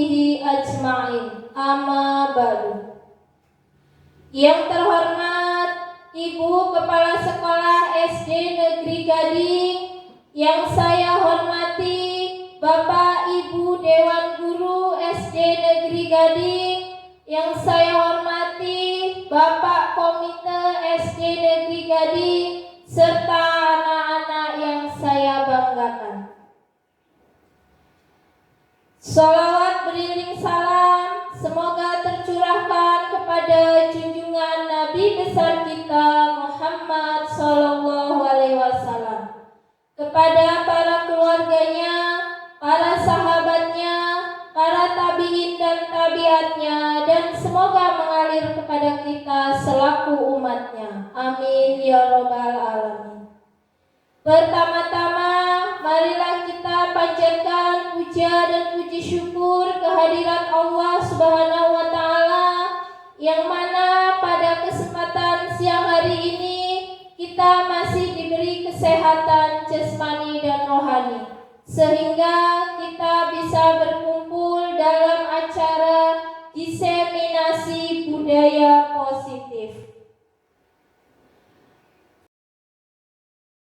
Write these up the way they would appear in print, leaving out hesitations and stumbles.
sahbihi ajma'in. Amma ba'du. Yang terhormat Ibu Kepala Sekolah SD Negeri Gading, yang saya hormati Bapak Ibu Dewan Guru SD Negeri Gading, yang saya hormati Bapak Komite SD Negeri Gading, serta anak-anak yang saya banggakan. Sholawat beriring salam semoga tercurahkan kepada junjungan Nabi besar kita Muhammad Sallallahu Alaihi Wasallam, kepada para keluarganya, para sahabatnya, para tabiin dan tabiatnya, dan semoga mengalir kepada kita selaku umatnya. Amin ya robbal alamin. Pertama-tama, marilah kita panjatkan puja dan puji syukur kehadirat Allah Subhanahu wa Ta'ala, yang mana pada kesempatan siang hari ini kita masih diberi kesehatan jasmani dan rohani, sehingga kita bisa berkumpul dalam acara diseminasi budaya positif.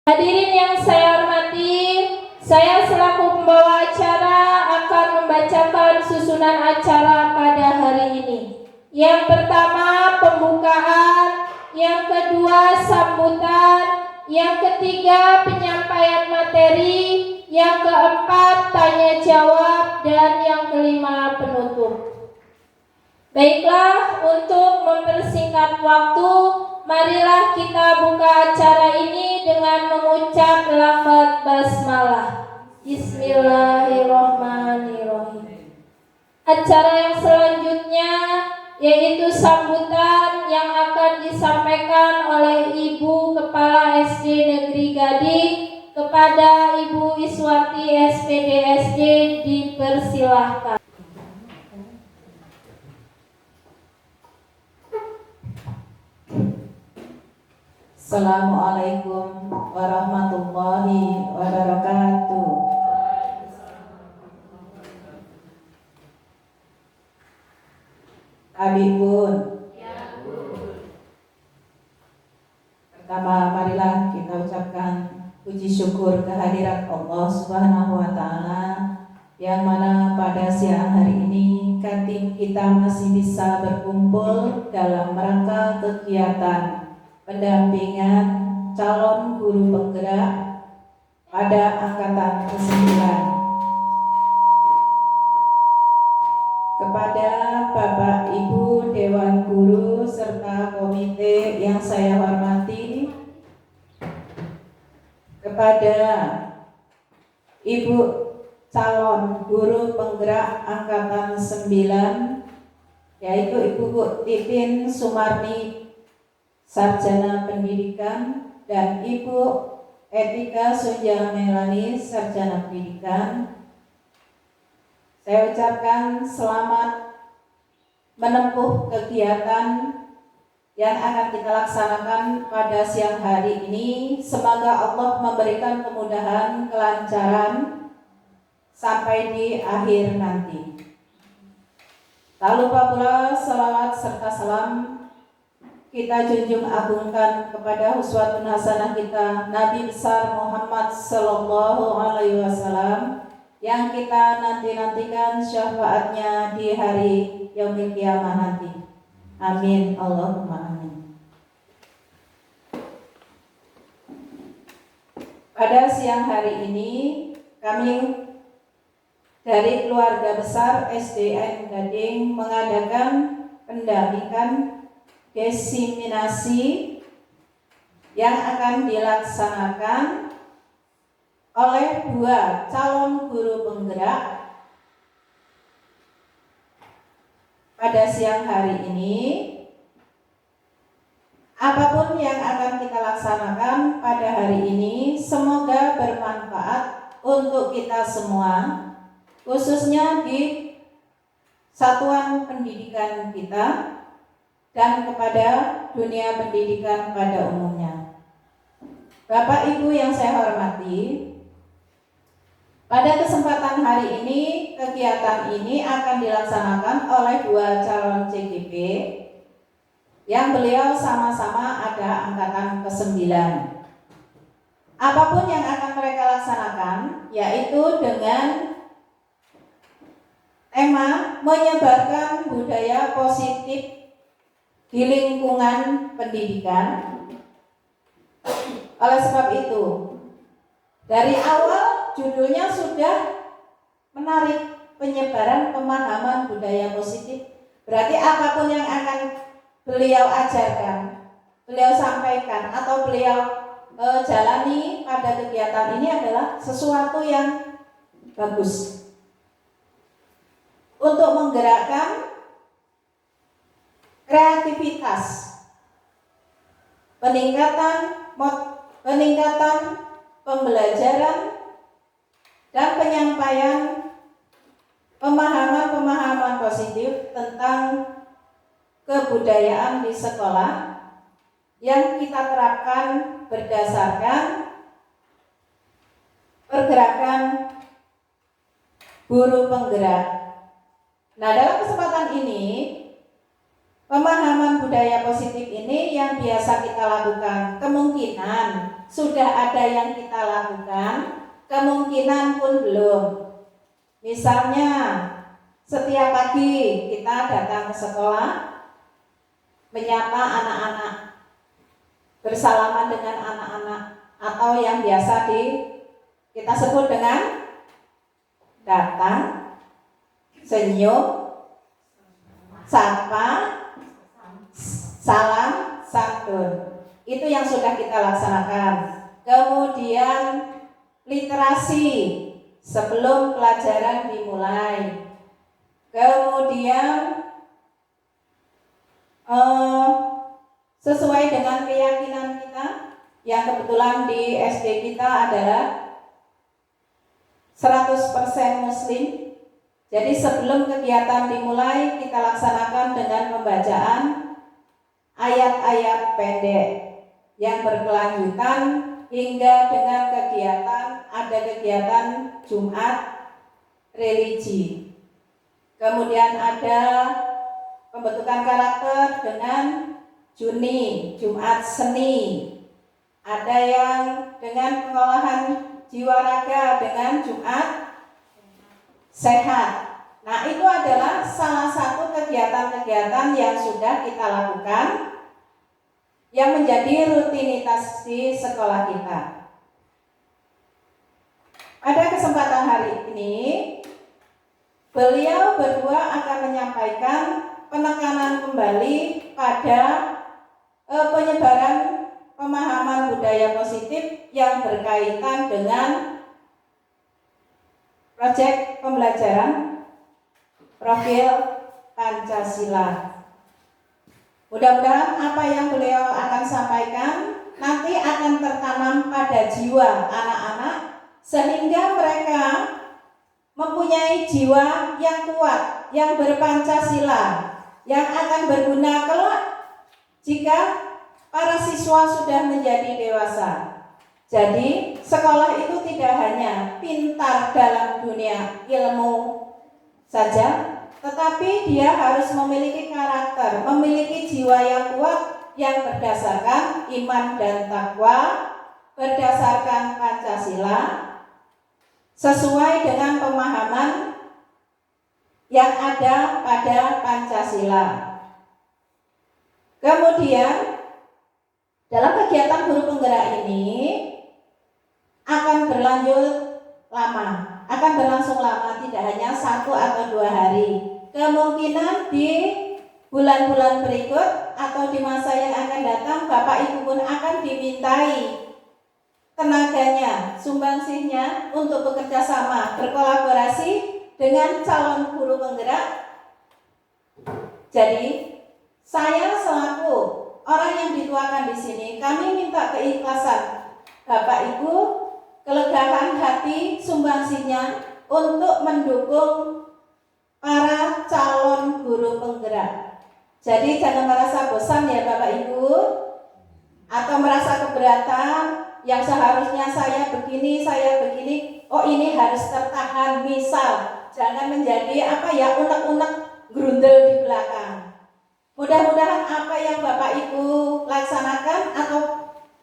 Hadirin yang saya hormati, saya selaku pembawa acara akan membacakan susunan acara pada hari ini. Yang pertama pembukaan, yang kedua sambutan, yang ketiga penyampaian materi, yang keempat tanya jawab, dan yang kelima penutup. Baiklah, untuk mempersingkat waktu, marilah kita buka acara ini dengan mengucap lafaz basmalah. Bismillahirrahmanirrahim. Acara yang selanjutnya yaitu sambutan yang akan disampaikan oleh Ibu Kepala SD Negeri Gading kepada Ibu Iswati SPD SD, dipersilahkan. Assalamualaikum warahmatullahi wabarakatuh. Abipun. Ya, Bu. Pertama, marilah kita ucapkan puji syukur kehadirat Allah Subhanahu wa Ta'ala, yang mana pada siang hari ini kita masih bisa berkumpul dalam rangka kegiatan pendampingan calon guru penggerak pada angkatan ke-9. Kepada Bapak Ibu Dewan Guru serta komite yang saya hormati, kepada Ibu calon guru penggerak angkatan 9, yaitu Ibu Titin Sumarni, Sarjana Pendidikan, dan Ibu Etika Sunjaya Melani, Sarjana Pendidikan, saya ucapkan selamat menempuh kegiatan yang akan kita laksanakan pada siang hari ini. Semoga Allah memberikan kemudahan, kelancaran sampai di akhir nanti. Tak lupa pula salawat serta salam kita junjung agungkan kepada uswatun hasanah kita Nabi besar Muhammad Sallallahu Alaihi Wasallam, yang kita nantikan syafaatnya di hari yaumil qiyamah nanti. Amin Allahumma amin. Pada siang hari ini kami dari keluarga besar SDN Gading mengadakan pendampingan diseminasi yang akan dilaksanakan oleh 2 calon guru penggerak pada siang hari ini. Apapun yang akan kita laksanakan pada hari ini, semoga bermanfaat untuk kita semua, khususnya di satuan pendidikan kita dan kepada dunia pendidikan pada umumnya. Bapak Ibu yang saya hormati, Pada kesempatan hari ini, kegiatan ini akan dilaksanakan oleh 2 calon CGP yang beliau sama-sama ada angkatan ke-9. Apapun yang akan mereka laksanakan, yaitu dengan tema menyebarkan budaya positif di lingkungan pendidikan. Oleh sebab itu, dari awal judulnya sudah menarik, penyebaran pemahaman budaya positif. Berarti apapun yang akan beliau ajarkan, beliau sampaikan, atau beliau jalani pada kegiatan ini adalah sesuatu yang bagus untuk menggerakkan kreativitas, peningkatan pembelajaran dan penyampaian pemahaman-pemahaman positif tentang kebudayaan di sekolah yang kita terapkan berdasarkan pergerakan guru penggerak. Nah, dalam kesempatan ini, pemahaman budaya positif ini yang biasa kita lakukan, kemungkinan sudah ada yang kita lakukan, kemungkinan pun belum. Misalnya, setiap pagi kita datang ke sekolah, menyapa anak-anak, bersalaman dengan anak-anak, atau yang biasa kita sebut dengan datang, senyum, sapa, salam, santun. Itu yang sudah kita laksanakan. Kemudian literasi sebelum pelajaran dimulai. Kemudian sesuai dengan keyakinan kita, yang kebetulan di SD kita adalah 100% Muslim. Jadi sebelum kegiatan dimulai, kita laksanakan dengan pembacaan ayat-ayat pendek yang berkelanjutan hingga dengan ada kegiatan Jumat religi. Kemudian ada pembentukan karakter dengan Juni, Jumat seni. Ada yang dengan pengolahan jiwa raga dengan Jumat sehat. Nah, itu adalah salah satu kegiatan-kegiatan yang sudah kita lakukan yang menjadi rutinitas di sekolah kita. Pada kesempatan hari ini, beliau berdua akan menyampaikan penekanan kembali pada penyebaran pemahaman budaya positif yang berkaitan dengan proyek pembelajaran profil Pancasila. Mudah-mudahan apa yang beliau akan sampaikan nanti akan tertanam pada jiwa anak-anak sehingga mereka mempunyai jiwa yang kuat, yang berpancasila, yang akan berguna kelak jika para siswa sudah menjadi dewasa. Jadi sekolah itu tidak hanya pintar dalam dunia ilmu saja, tetapi dia harus memiliki karakter, memiliki jiwa yang kuat yang berdasarkan iman dan takwa, berdasarkan Pancasila, sesuai dengan pemahaman yang ada pada Pancasila. Kemudian dalam kegiatan guru penggerak ini akan berlangsung lama, tidak hanya 1 atau 2 hari. Kemungkinan di bulan-bulan berikut atau di masa yang akan datang, Bapak Ibu pun akan dimintai tenaganya, sumbangsihnya untuk bekerja sama, berkolaborasi dengan calon guru penggerak. Jadi, saya selaku orang yang dituakan di sini, kami minta keikhlasan Bapak Ibu, kelegaan hati sumbangsihnya untuk mendukung para calon guru penggerak. Jadi jangan merasa bosan ya Bapak Ibu, atau merasa keberatan yang seharusnya saya begini, oh ini harus tertahan, misal jangan menjadi unek-unek grundel di belakang. Mudah-mudahan apa yang Bapak Ibu laksanakan atau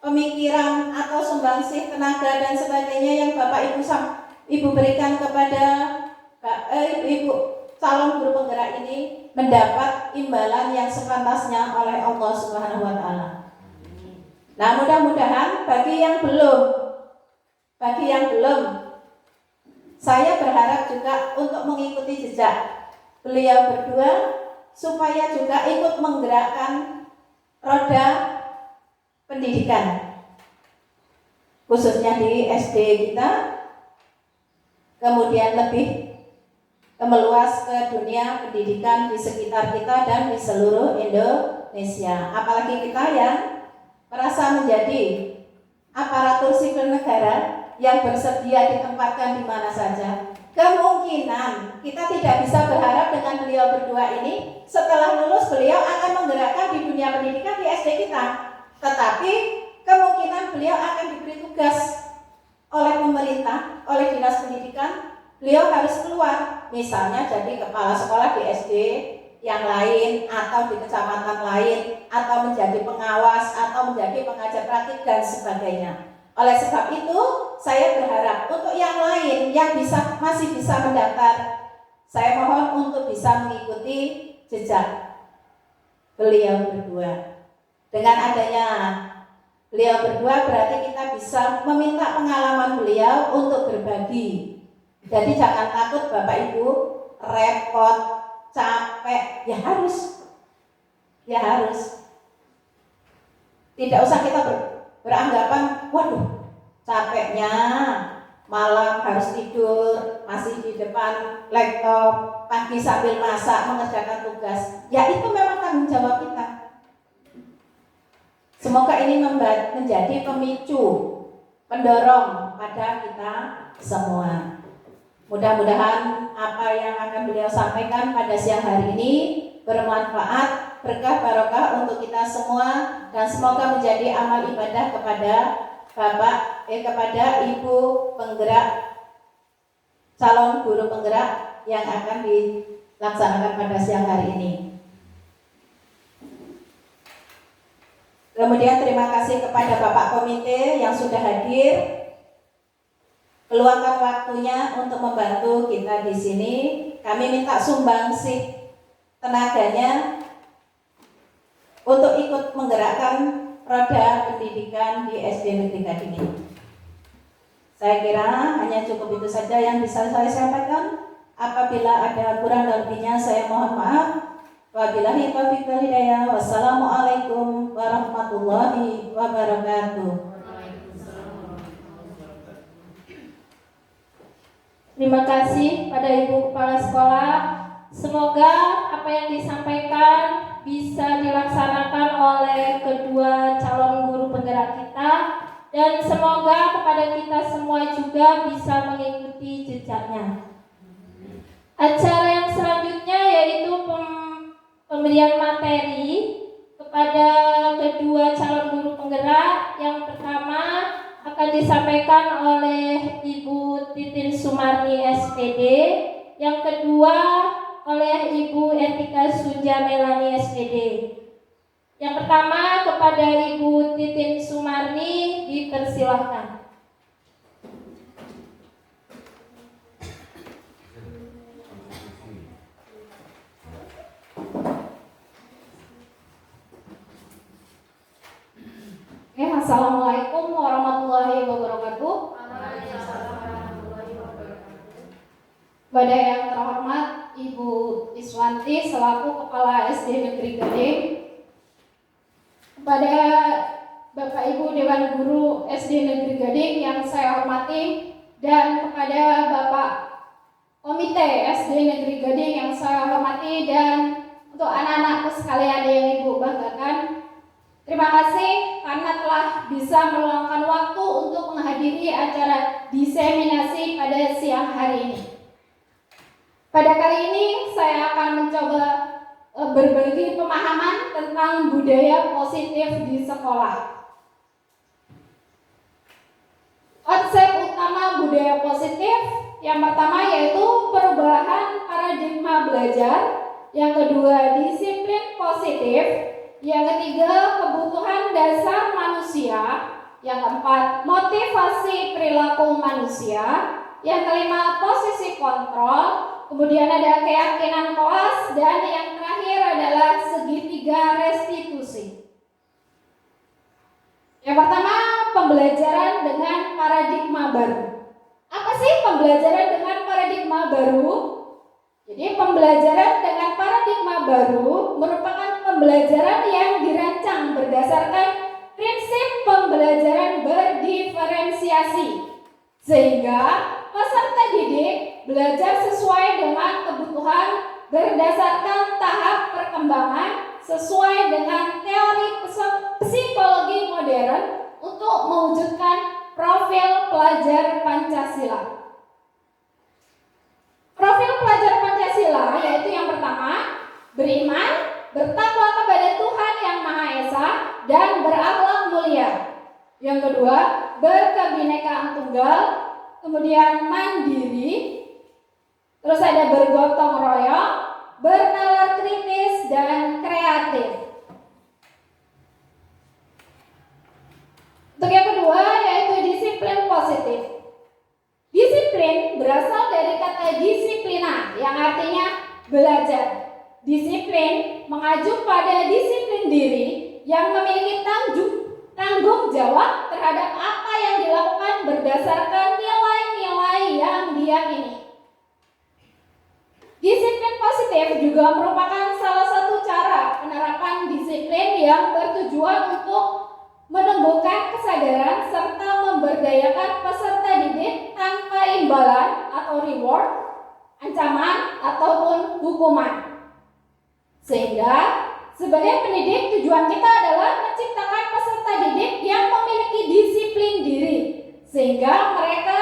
pemikiran atau sumbangsih tenaga dan sebagainya yang Bapak Ibu berikan kepada Ibu calon guru penggerak ini mendapat imbalan yang sepantasnya oleh Allah Subhanahu wa taala. Nah, mudah-mudahan bagi yang belum, saya berharap juga untuk mengikuti jejak beliau berdua supaya juga ikut menggerakkan roda pendidikan, khususnya di SD kita, kemudian lebih meluas ke dunia pendidikan di sekitar kita dan di seluruh Indonesia. Apalagi kita yang merasa menjadi aparatur sipil negara yang bersedia ditempatkan di mana saja. Kemungkinan kita tidak bisa berharap dengan beliau berdua ini setelah lulus beliau akan menggerakkan di dunia pendidikan di SD kita. Tetapi kemungkinan beliau akan diberi tugas oleh pemerintah, oleh dinas pendidikan. Beliau harus keluar, misalnya jadi kepala sekolah di SD yang lain atau di kecamatan lain, atau menjadi pengawas atau menjadi pengajar praktik dan sebagainya. Oleh sebab itu, saya berharap untuk yang lain yang masih bisa mendaftar, saya mohon untuk bisa mengikuti jejak beliau berdua. Dengan adanya beliau berdua berarti kita bisa meminta pengalaman beliau untuk berbagi. Jadi jangan takut Bapak Ibu, repot, capek, ya harus. Tidak usah kita beranggapan, waduh capeknya malam harus tidur, masih di depan laptop, pagi sambil masak, mengerjakan tugas. Ya itu memang tanggung jawab kita. Semoga ini menjadi pemicu, pendorong pada kita semua. Mudah-mudahan apa yang akan beliau sampaikan pada siang hari ini bermanfaat, berkah barokah untuk kita semua, dan semoga menjadi amal ibadah kepada kepada Ibu penggerak, calon guru penggerak yang akan dilaksanakan pada siang hari ini. Kemudian terima kasih kepada Bapak Komite yang sudah hadir, meluangkan waktunya untuk membantu kita di sini. Kami minta sumbangsih tenaganya untuk ikut menggerakkan roda pendidikan di SD Negeri Gading ini. Saya kira hanya cukup itu saja yang bisa saya sampaikan. Apabila ada kurang dan lebihnya saya mohon maaf. Wabillahi taufiq wal hidayah. Wassalamualaikum warahmatullahi wabarakatuh. Terima kasih pada Ibu Kepala Sekolah. Semoga apa yang disampaikan bisa dilaksanakan oleh kedua calon guru penggerak kita, dan semoga kepada kita semua juga bisa mengikuti jejaknya. Acara yang selanjutnya yaitu pemberian materi kepada kedua calon guru penggerak. Yang pertama akan disampaikan oleh Ibu Titin Sumarni SPD, yang kedua oleh Ibu Etika Sunja Melani SPD. Yang pertama kepada Ibu Titin Sumarni, dipersilahkan. Assalamualaikum warahmatullahi wabarakatuh. Kepada yang terhormat Ibu Iswanti selaku Kepala SD Negeri Gading, kepada Bapak Ibu Dewan Guru SD Negeri Gading yang saya hormati, dan kepada Bapak Komite SD Negeri Gading yang saya hormati, dan untuk anak-anakku sekalian yang Ibu banggakan, terima kasih karena telah bisa meluangkan waktu untuk menghadiri acara diseminasi pada siang hari ini. Pada kali ini saya akan mencoba berbagi pemahaman tentang budaya positif di sekolah. Konsep utama budaya positif Yang pertama yaitu perubahan paradigma belajar, yang kedua disiplin positif, yang ketiga kebutuhan dasar manusia, yang keempat motivasi perilaku manusia, yang kelima posisi kontrol, kemudian ada keyakinan koas, dan yang terakhir adalah segitiga restitusi. Yang pertama, pembelajaran dengan paradigma baru. Apa sih pembelajaran dengan paradigma baru? Jadi pembelajaran dengan paradigma baru merupakan pembelajaran yang dirancang berdasarkan prinsip pembelajaran berdiferensiasi, sehingga peserta didik belajar sesuai dengan kebutuhan berdasarkan tahap perkembangan sesuai dengan teori psikologi modern untuk mewujudkan profil pelajar Pancasila. Profil pelajar Pancasila yaitu yang pertama, beriman, bertakwa kepada Tuhan Yang Maha Esa, dan berakhlak mulia. Yang kedua, berkebinekaan tunggal, kemudian mandiri, terus ada bergotong royong, bernalar kritis, dan kreatif. Untuk yang kedua yaitu disiplin positif. Disiplin berasal dari kata disiplina yang artinya belajar. Disiplin mengacu pada disiplin diri yang memiliki tanggung jawab terhadap apa yang dilakukan berdasarkan nilai-nilai yang diyakini. Disiplin positif juga merupakan salah satu cara penerapan disiplin yang bertujuan untuk menumbuhkan kesadaran serta memberdayakan peserta didik tanpa imbalan atau reward, ancaman ataupun hukuman. Sehingga sebagai pendidik tujuan kita adalah menciptakan peserta didik yang memiliki disiplin diri, sehingga mereka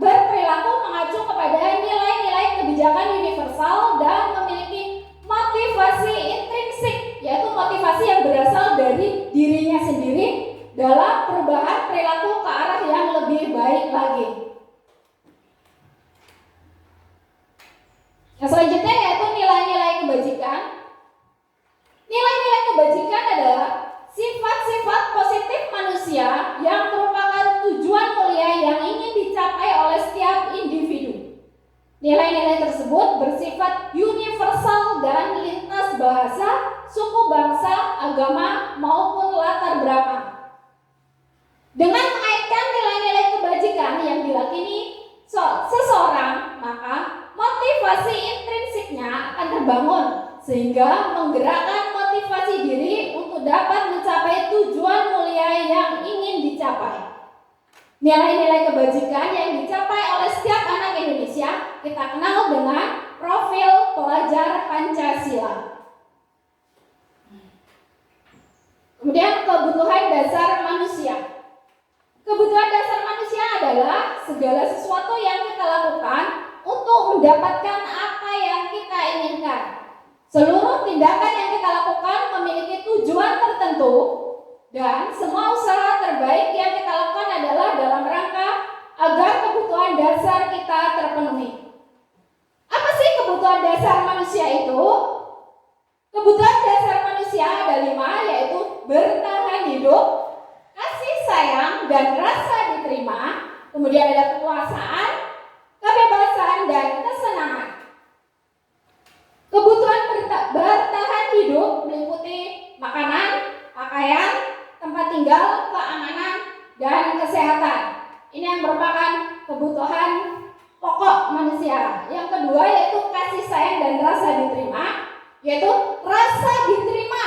berperilaku mengacu kepada nilai-nilai kebijakan universal dan memiliki motivasi intrinsik, yaitu motivasi yang berasal dari dirinya sendiri dalam perubahan perilaku ke arah yang lebih baik lagi. Yang selanjutnya yaitu nilai-nilai kebajikan. Nilai-nilai kebajikan adalah sifat-sifat positif manusia yang merupakan tujuan mulia yang ingin dicapai oleh setiap individu. Nilai-nilai tersebut bersifat universal dan lintas bahasa, suku, bangsa, agama, maupun latar belakang. Dengan mengaitkan nilai-nilai kebajikan yang diyakini seseorang, maka motivasi intrinsiknya akan terbangun sehingga menggerakkan motivasi diri untuk dapat mencapai tujuan mulia yang ingin dicapai. Nilai-nilai kebajikan yang dicapai oleh setiap anak Indonesia kita kenal dengan profil pelajar Pancasila. Kemudian kebutuhan dasar manusia. Kebutuhan dasar manusia adalah segala sesuatu yang kita lakukan untuk mendapatkan apa yang kita inginkan. Seluruh tindakan yang kita lakukan memiliki tujuan tertentu dan semua usaha terbaik yang kita lakukan adalah dalam rangka agar kebutuhan dasar kita terpenuhi. Apa sih kebutuhan dasar manusia itu? Kebutuhan dasar manusia ada 5, yaitu bertahan hidup, kasih sayang dan rasa diterima, kemudian ada kekuasaan, kebebasan, dan kesenangan. Kebutuhan bertahan hidup meliputi makanan, pakaian, tempat tinggal, keamanan, dan kesehatan. Ini yang merupakan kebutuhan pokok manusia. Yang kedua yaitu kasih sayang dan rasa diterima, yaitu rasa diterima,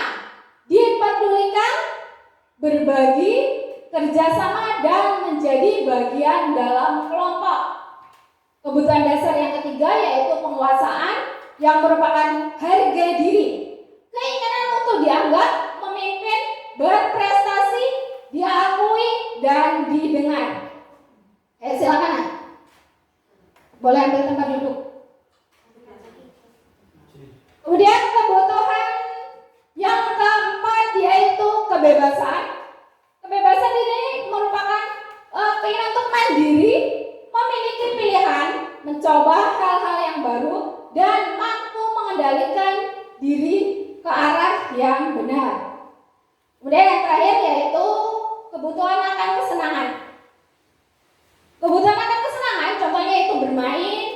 diperdulikan, berbagi, kerjasama, dan menjadi bagian dalam kelompok. Kebutuhan dasar yang ketiga yaitu penguasaan, yang merupakan harga diri, keinginan untuk dianggap, memimpin, berprestasi, diakui, dan didengar. Silakan. Boleh ambil tempat duduk. Kemudian kebutuhan yang keempat yaitu kebebasan. Kebebasan ini merupakan keinginan untuk mandiri, memiliki pilihan, mencoba hal-hal yang baru, dan mampu mengendalikan diri ke arah yang benar. Kemudian yang terakhir yaitu kebutuhan akan kesenangan. Kebutuhan akan kesenangan contohnya itu bermain,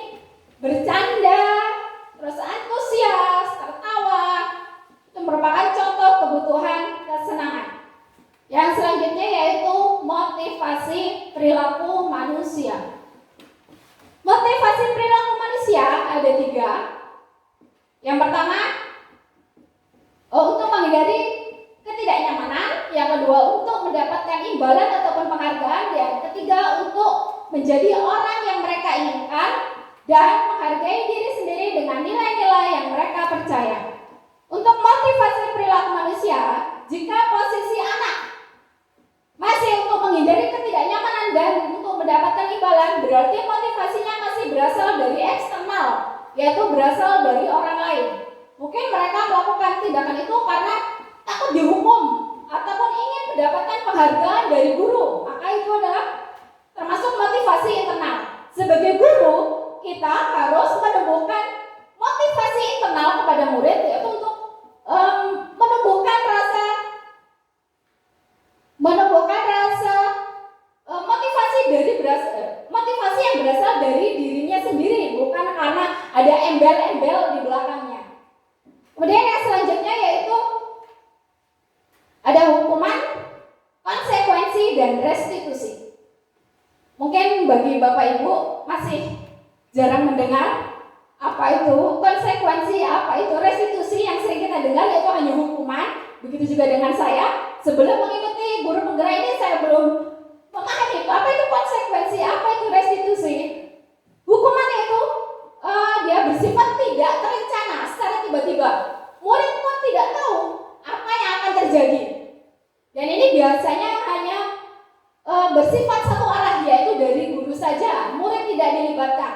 bercanda, terus antusias, tertawa. Itu merupakan contoh kebutuhan kesenangan. Yang selanjutnya yaitu motivasi perilaku manusia. Motivasi perilaku manusia ada 3. Yang pertama, untuk menghindari ketidaknyamanan. Yang kedua, untuk mendapatkan imbalan ataupun penghargaan. Yang ketiga, untuk menjadi orang yang mereka inginkan dan menghargai diri sendiri dengan nilai-nilai yang mereka percaya. Untuk motivasi perilaku manusia, jika posisi anak masih untuk menghindari ketidaknyamanan dan untuk mendapatkan imbalan, berarti motivasinya masih berasal dari eksternal, yaitu berasal dari orang lain. Mungkin mereka melakukan tindakan itu karena takut dihukum ataupun ingin mendapatkan penghargaan dari guru. Maka itu adalah termasuk motivasi internal. Sebagai guru, kita harus menemukan motivasi internal kepada murid, yaitu untuk menumbuhkan rasa motivasi yang berasal dari dirinya sendiri, bukan karena ada embel-embel di belakangnya. Kemudian yang selanjutnya yaitu ada hukuman, konsekuensi, dan restitusi. Mungkin bagi Bapak Ibu masih jarang mendengar apa itu konsekuensi, apa itu restitusi. Yang sering kita dengar yaitu hanya hukuman. Begitu juga dengan saya. Sebelum mengikuti guru penggerak ini saya belum memahami apa itu konsekuensi, apa itu restitusi. Hukuman itu dia bersifat tidak terencana secara tiba-tiba. Murid pun tidak tahu apa yang akan terjadi. Dan ini biasanya hanya bersifat satu arah, yaitu dari guru saja. Murid tidak dilibatkan.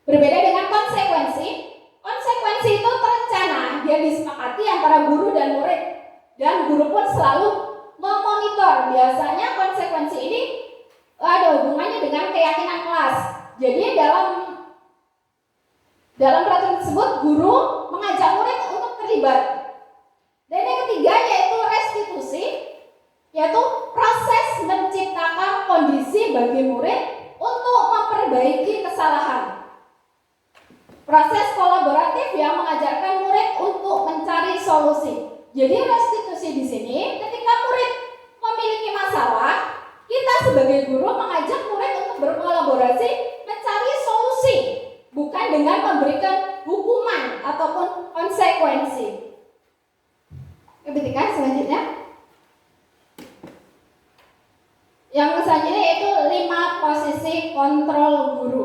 Berbeda dengan konsekuensi. Konsekuensi itu terencana, dia disepakati antara guru dan murid. Dan guru pun selalu memonitor. Biasanya konsekuensi ini ada hubungannya dengan keyakinan kelas. Jadi dalam peraturan tersebut guru mengajak murid untuk terlibat. Dan yang ketiga yaitu restitusi, yaitu proses menciptakan kondisi bagi murid untuk memperbaiki kesalahan. Proses kolaboratif yang mengajarkan murid untuk mencari solusi. Jadi restitusi di sini ketika murid memiliki masalah, kita sebagai guru mengajak murid untuk berkolaborasi mencari solusi, bukan dengan memberikan hukuman ataupun konsekuensi. Ketika selanjutnya, yang selanjutnya yaitu 5 posisi kontrol guru.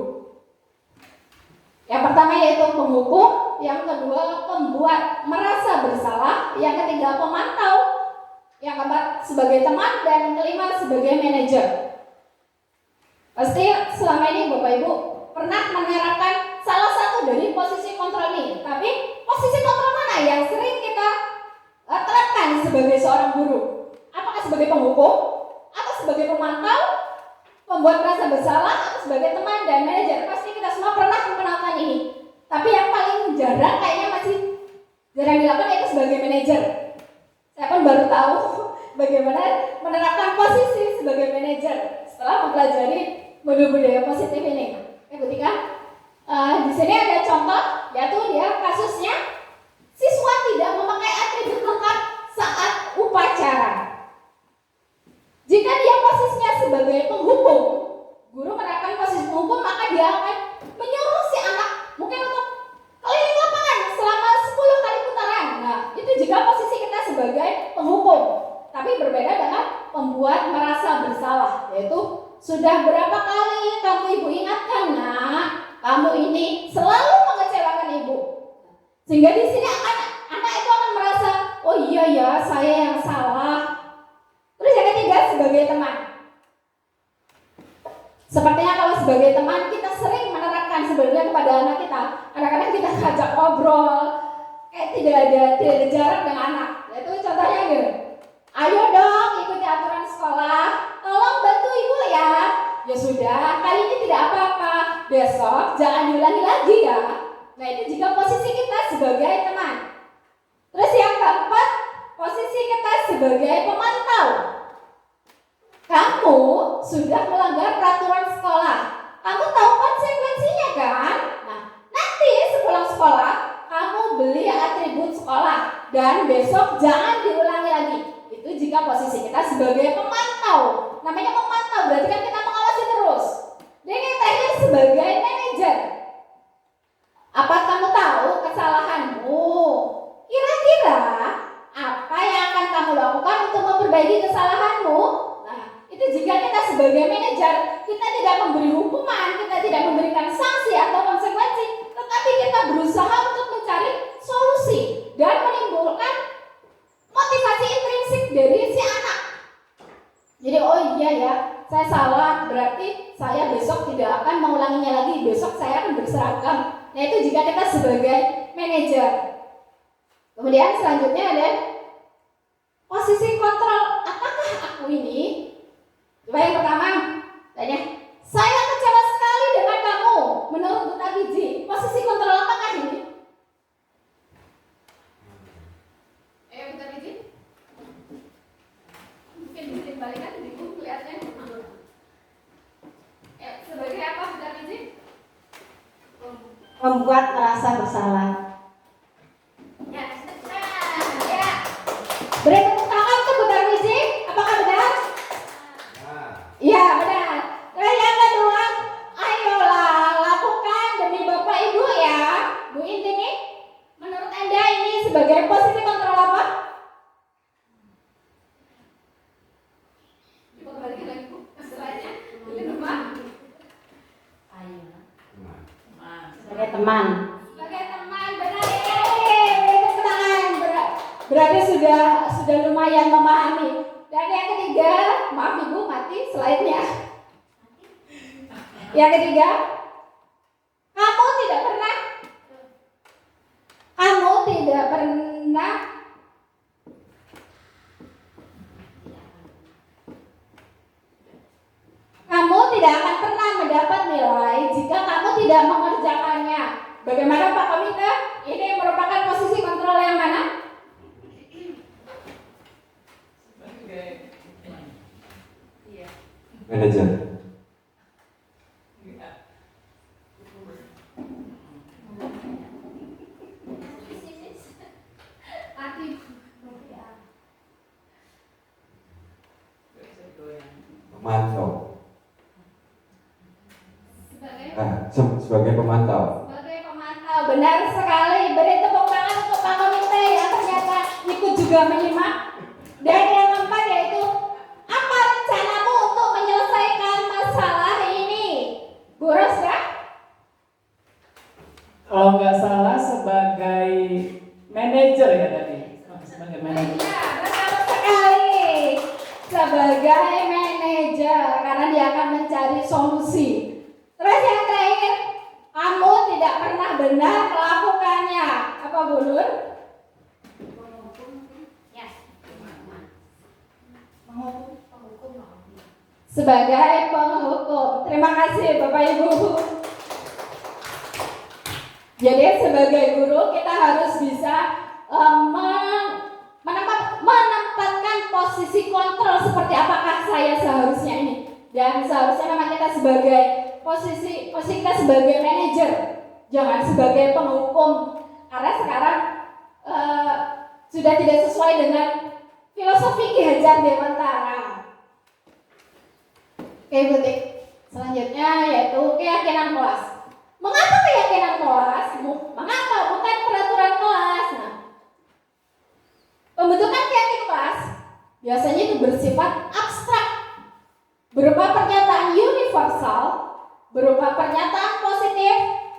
Yang pertama yaitu penghukum, yang kedua pembuat merasa bersalah, yang ketiga pemantau, yang keempat sebagai teman, dan yang kelima sebagai manajer. Pasti selama ini Bapak Ibu pernah menerapkan salah satu dari posisi kontrol ini. Tapi posisi kontrol mana yang sering kita terapkan sebagai seorang guru? Apakah sebagai penghukum, atau sebagai pemantau, pembuat merasa bersalah, atau sebagai teman dan manajer? Pasti kita semua pernah melakukan ini. Tapi yang paling jarang kayaknya masih jarang dilakukan yaitu sebagai manajer. Saya pun baru tahu bagaimana menerapkan posisi sebagai manajer setelah mempelajari modul budaya positif ini. Ketika di sini ada contoh, yaitu dia kasusnya siswa tidak memakai atribut lengkap saat upacara. Jika dia posisinya sebagai penghukum, guru menerapkan posisi penghukum, maka dia akan menyuruh si anak mungkin untuk keliling lapangan selama 10 kali putaran. Nah, itu jika posisi kita sebagai penghukum. Tapi berbeda dengan pembuat merasa bersalah, yaitu sudah berapa kali kamu ibu ingatkan, nak, kamu ini selalu mengecewakan ibu. Sehingga di sini anak itu akan merasa, oh iya ya, saya yang salah. Terus yang ketiga sebagai teman. Sepertinya kalau sebagai teman kita sering menerapkan sebenarnya kepada anak kita. Kadang-kadang kita ajak ngobrol, kayak tidak ada jarak dengan anak. Itu contohnya gitu. Ayo dong ikuti aturan sekolah, tolong bantu ibu ya. Ya sudah, kali ini tidak apa-apa. besok jangan diulangi lagi ya. Nah, itu jika posisi kita sebagai teman. Terus yang keempat, posisi kita sebagai pemantau. Kamu sudah melanggar peraturan sekolah. Kamu tahu konsekuensinya kan? Nah, nanti sepulang sekolah, kamu beli atribut sekolah dan besok jangan diulangi lagi. Itu jika posisi kita sebagai pemantau. Namanya pemantau berarti kan kita mengawasi terus. Dan yang terakhir sebagai manajer. Apa kamu tahu kesalahanmu? Kira-kira apa yang akan kamu lakukan untuk memperbaiki kesalahanmu? Nah, itu jika kita sebagai manajer, kita tidak memberi hukuman, kita tidak memberikan sanksi atau konsekuensi, tetapi kita berusaha untuk mencari solusi dan menimbulkan motivasi intrinsik dari si anak. Jadi, oh iya ya, saya salah, berarti saya besok tidak akan mengulanginya lagi, besok saya akan berseragam. Nah, itu jika kita sebagai manajer. Kemudian selanjutnya ada posisi kontrol. Apakah aku ini? Coba yang pertama, tanya, saya kecewa sekali dengan kamu. Menurut Bu Tabiji, posisi kontrol apakah ini? Bu Tabiji? Mungkin balikan di buku lihatnya. Sebagai apa Bu Tabiji? Membuat merasa bersalah. Beri tepuk tangan untuk Bu Darwiji. Apakah benar? Iya, benar. Nah, yang kedua, ayolah lakukan demi Bapak Ibu ya. Bu Intini, menurut Anda ini sebagai posisi kontrol apa? Coba kembalikan lagi Bu, masalahnya. Ini lupa. Sebagai teman. Sebagai teman, benar. Tepuk tangan. Berarti sudah lumayan memahami. Dan yang ketiga, maaf Ibu, mati slide-nya. Yang ketiga, kamu tidak pernah kamu tidak akan pernah mendapat nilai jika kamu tidak mengerjakannya. Bagaimana Pak Komite? Ini merupakan posisi kontrol yang mana? Manajer. Pemantau. Sebagai pemantau. Sebagai pemantau, benar sekali. Beri tepuk tangan untuk Pak Komite yang ternyata ikut juga menyimak. Dan yang keempat yaitu, apa rencanamu untuk menyelesaikan masalah ini? Bu Rosda? Kalau nggak salah sebagai manajer ya tadi. Sebagai manajer. Ya, benar sekali. Sebagai manajer, karena dia akan mencari solusi. Terus yang terakhir, kamu tidak pernah benar melakukannya. Apa Bu Nur? Sebagai penghukum. Terima kasih Bapak Ibu. Jadi sebagai guru kita harus bisa menempatkan posisi kontrol seperti apakah saya seharusnya ini. Dan seharusnya memang kita sebagai posisi kita sebagai manajer, jangan sebagai penghukum. Karena sekarang sudah tidak sesuai dengan filosofi Ki Hajar Dewantara. Oke, butik. Selanjutnya yaitu keyakinan kelas. Mengapa keyakinan kelas? Mengapa bukan peraturan kelas? Nah, pembentukan keyakinan kelas biasanya itu bersifat abstrak, berupa pernyataan universal, berupa pernyataan positif,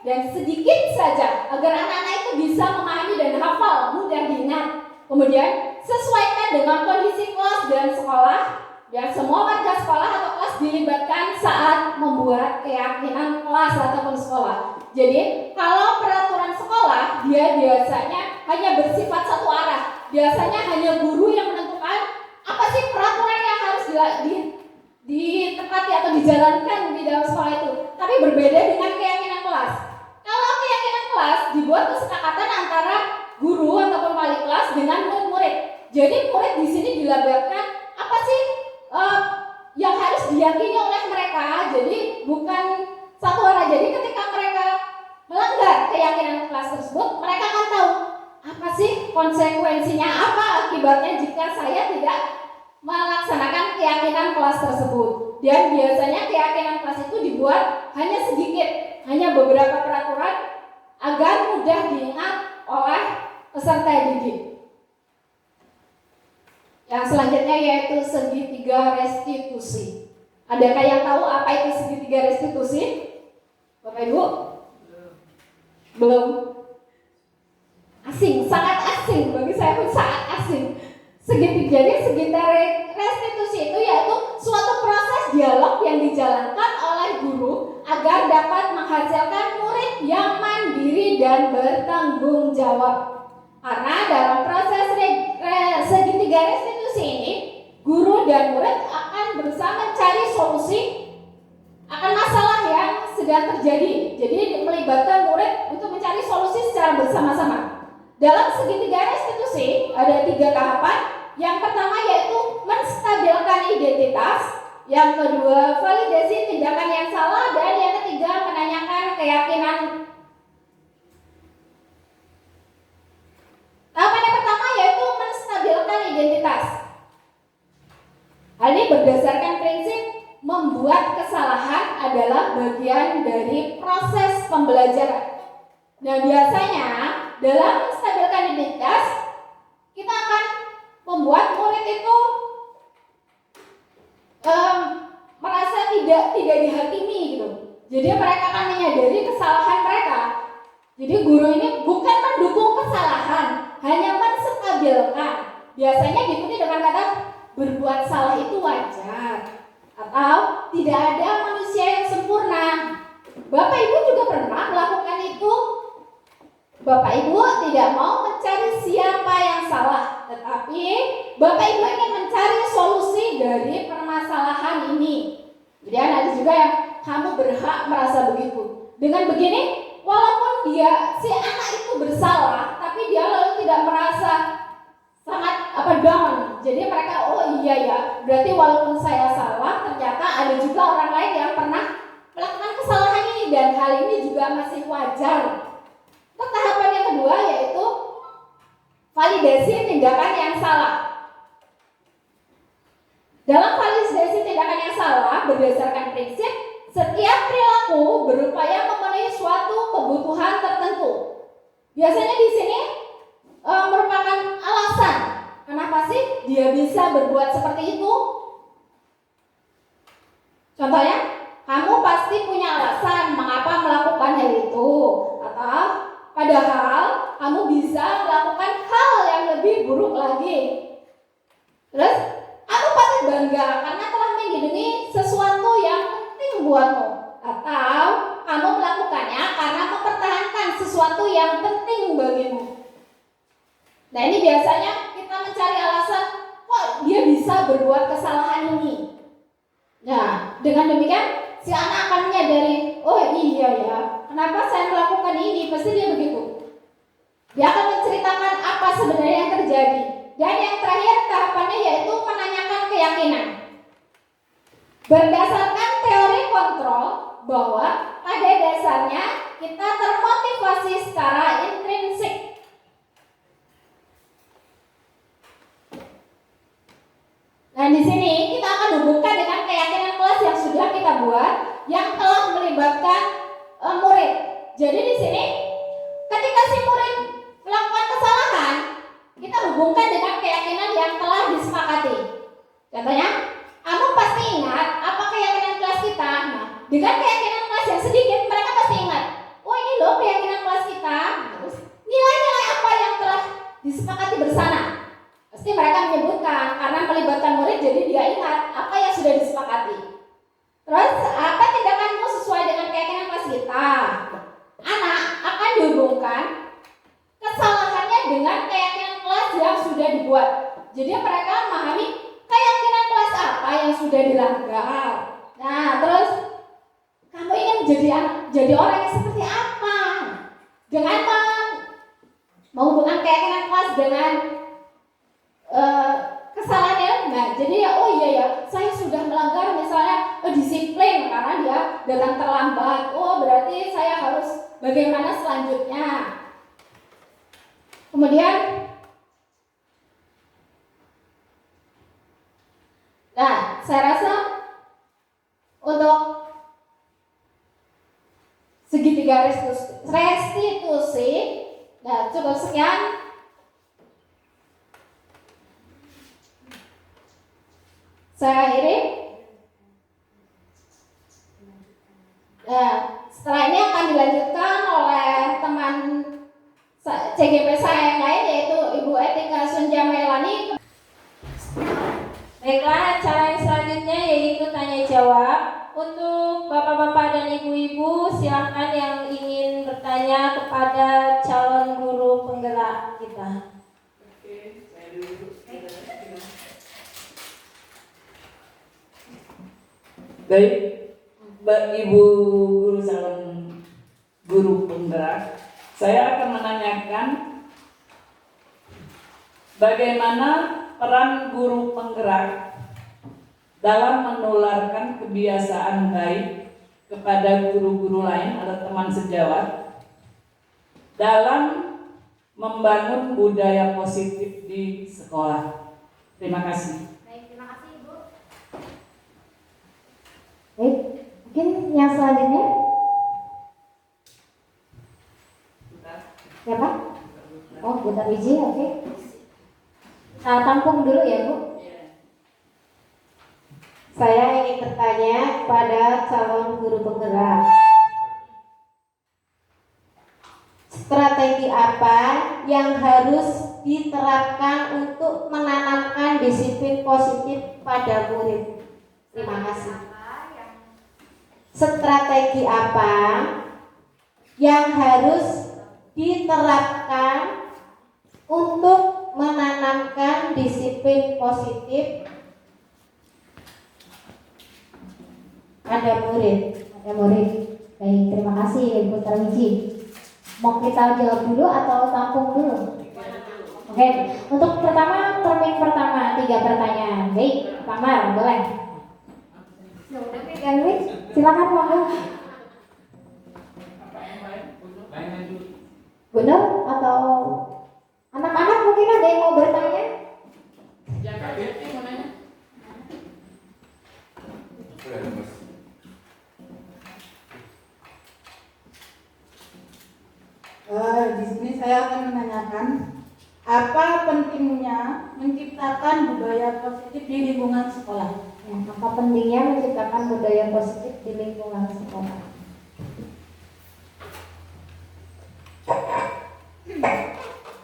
dan sedikit saja agar anak-anak itu bisa memahami dan hafal, mudah diingat. Kemudian sesuaikan dengan kondisi kelas dan sekolah, dan semua warga sekolah atau kelas dilibatkan saat membuat keyakinan kelas ataupun sekolah. Jadi kalau peraturan sekolah dia biasanya hanya bersifat satu arah. Biasanya hanya guru yang menentukan apa sih peraturan yang harus ditepati atau dijalankan di dalam sekolah itu, tapi berbeda dengan keyakinan kelas. Kalau keyakinan kelas dibuat kesepakatan antara guru ataupun wali kelas dengan murid-murid. Jadi murid di sini dilabarkan apa sih yang harus diyakini oleh mereka. Jadi bukan satu arah. Jadi ketika mereka melanggar keyakinan kelas tersebut, mereka akan tahu apa sih konsekuensinya, apa akibatnya jika saya tidak melaksanakan keyakinan kelas tersebut. Dan biasanya keyakinan kelas itu dibuat hanya sedikit, hanya beberapa peraturan agar mudah diingat oleh peserta didik. Yang selanjutnya yaitu segitiga restitusi. Adakah yang tahu apa itu segitiga restitusi? Bapak Ibu? Belum? Asing, sangat asing, bagi saya pun sangat asing. Jadi segitiga restitusi itu yaitu suatu proses dialog yang dijalankan oleh guru agar dapat menghasilkan murid yang mandiri dan bertanggung jawab. Karena dalam proses segitiga restitusi ini, guru dan murid akan berusaha mencari solusi akan masalah yang sedang terjadi. Jadi melibatkan murid untuk mencari solusi secara bersama-sama. Dalam segitiga restitusi ada 3 tahapan. Yang pertama yaitu menstabilkan identitas, yang kedua validasi tindakan yang salah, dan yang ketiga menanyakan keyakinan. Tahapan yang pertama yaitu menstabilkan identitas. Hal ini berdasarkan prinsip membuat kesalahan adalah bagian dari proses pembelajaran. Nah, biasanya dalam menstabilkan identitas kita akan membuat murid itu merasa tidak dihakimi gitu. Jadi mereka akan menyadari kesalahan mereka. Jadi guru ini bukan mendukung kesalahan, hanya menstabilkan. Biasanya diikuti dengan kata berbuat salah itu wajar, atau tidak ada manusia yang sempurna. Bapak Ibu juga pernah melakukan itu. Bapak Ibu tidak mau mencari siapa yang salah, tetapi Bapak Ibu ingin mencari solusi dari permasalahan ini. Kemudian ada juga yang kamu berhak merasa begitu. Dengan begini, walaupun si anak itu bersalah, tapi dia lalu tidak merasa sangat down. Jadi mereka, oh iya ya, berarti walaupun saya salah, ternyata ada juga orang lain yang pernah melakukan kesalahan ini dan hal ini juga masih wajar. Tahapan yang kedua yaitu validasi tindakan yang salah. Dalam validasi tindakan yang salah berdasarkan prinsip setiap perilaku berupaya memenuhi suatu kebutuhan tertentu. Biasanya di sini merupakan alasan kenapa sih dia bisa berbuat seperti itu. Contohnya, kamu pasti punya alasan mengapa melakukan hal itu, atau padahal kamu bisa melakukan hal yang lebih buruk lagi. Terus, kamu patut bangga karena telah melindungi sesuatu yang penting buatmu, atau kamu melakukannya karena mempertahankan sesuatu yang penting bagimu. Nah, ini biasanya kita mencari alasan, kok dia bisa berbuat kesalahan ini. Nah, dengan demikian si anak akan menyadari, oh iya ya, kenapa saya melakukan ini, pasti dia begitu. Dia akan menceritakan apa sebenarnya yang terjadi. Dan yang terakhir tahapannya yaitu menanyakan keyakinan. Berdasarkan teori kontrol bahwa pada dasarnya kita termotivasi secara intrinsik. Nah, di sini kita akan hubungkan dengan keyakinan kelas yang sudah kita buat yang telah melibatkan murid. Jadi di sini ketika si murid melakukan kesalahan, kita hubungkan dengan keyakinan yang telah disepakati. Contohnya, kamu pasti ingat apa keyakinan kelas kita. Nah, dengan keyakinan kelas yang sedikit, mereka pasti ingat. Oh, ini loh keyakinan kelas kita. Terus nilai-nilai apa yang telah disepakati bersama. Pasti mereka menyebutkan karena melibatkan murid, jadi dia ingat apa yang sudah disepakati. Terus apa tindakanmu sesuai dengan keyakinan kelas kita? Anak akan dihubungkan kesalahannya dengan keyakinan kelas yang sudah dibuat. Jadi mereka memahami keyakinan kelas apa yang sudah dilanggar. Nah, terus kamu ingin jadi orang yang seperti apa? Dengan menghubungkan keyakinan kelas dengan kesalahannya. Nah, jadi ya oh iya ya, saya sudah melanggar misalnya disiplin karena dia datang terlambat. Oh, berarti saya harus bagaimana selanjutnya? Kemudian nah, saya rasa untuk segitiga restitusi, nah cukup sekian. Saya akhiri. Nah, setelah ini akan dilanjutkan oleh teman CGP saya yang lain, yaitu Ibu Etika Sunja Melani. Baiklah, acara yang selanjutnya yaitu tanya jawab. Untuk bapak-bapak dan ibu-ibu, silakan yang ingin bertanya kepada calon guru penggerak kita. Baik, Ibu guru calon guru penggerak, saya akan menanyakan bagaimana peran guru penggerak dalam menularkan kebiasaan baik kepada guru-guru lain atau teman sejawat dalam membangun budaya positif di sekolah. Terima kasih. Baik, terima kasih Ibu. Baik, mungkin yang selanjutnya. Siapa? Oh, Bu Tarmizi, oke. Tampung dulu ya, Bu. Saya ingin bertanya pada calon guru penggerak. Strategi apa yang harus diterapkan untuk menanamkan disiplin positif pada murid? Terima kasih. Strategi apa yang harus diterapkan untuk menanamkan disiplin positif pada murid? Baik, terima kasih Ibu Tarmizi. Mau kita jawab dulu atau tampung dulu? Oke, untuk pertama, termin pertama 3 pertanyaan. Baik, Pak Mar, boleh. Silakan monggo. Benar atau anak-anak mungkin ada yang mau bertanya? Di sini saya akan menanyakan apa pentingnya menciptakan budaya positif di lingkungan sekolah. Ya, apa pentingnya menciptakan budaya positif di lingkungan sekolah?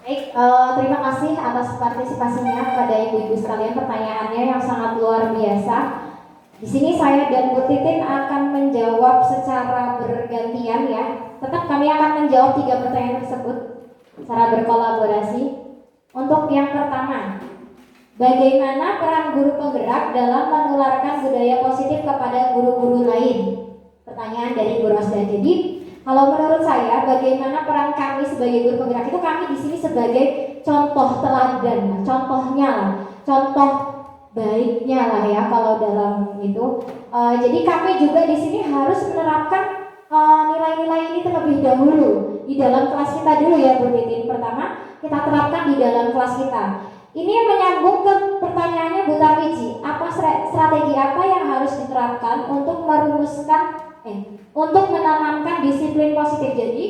Baik, terima kasih atas partisipasinya pada ibu-ibu sekalian, pertanyaannya yang sangat luar biasa. Di sini saya dan Bu Titin akan menjawab secara bergantian ya. Tetap kami akan menjawab 3 pertanyaan tersebut secara berkolaborasi. Untuk yang pertama, bagaimana peran guru penggerak dalam menularkan budaya positif kepada guru-guru lain? Pertanyaan dari Bu Rosda. Jadi, kalau menurut saya, bagaimana peran kami sebagai guru penggerak itu, kami di sini sebagai contoh teladan, contohnya lah, contoh baiknya lah ya kalau dalam itu. Jadi kami juga di sini harus menerapkan nilai-nilai ini terlebih dahulu di dalam kelas kita dulu ya Bu Titin. Pertama kita terapkan di dalam kelas kita. Ini menyambung ke pertanyaannya Bu Tarmizi. Apa strategi apa yang harus diterapkan untuk merumuskan untuk menanamkan disiplin positif? Jadi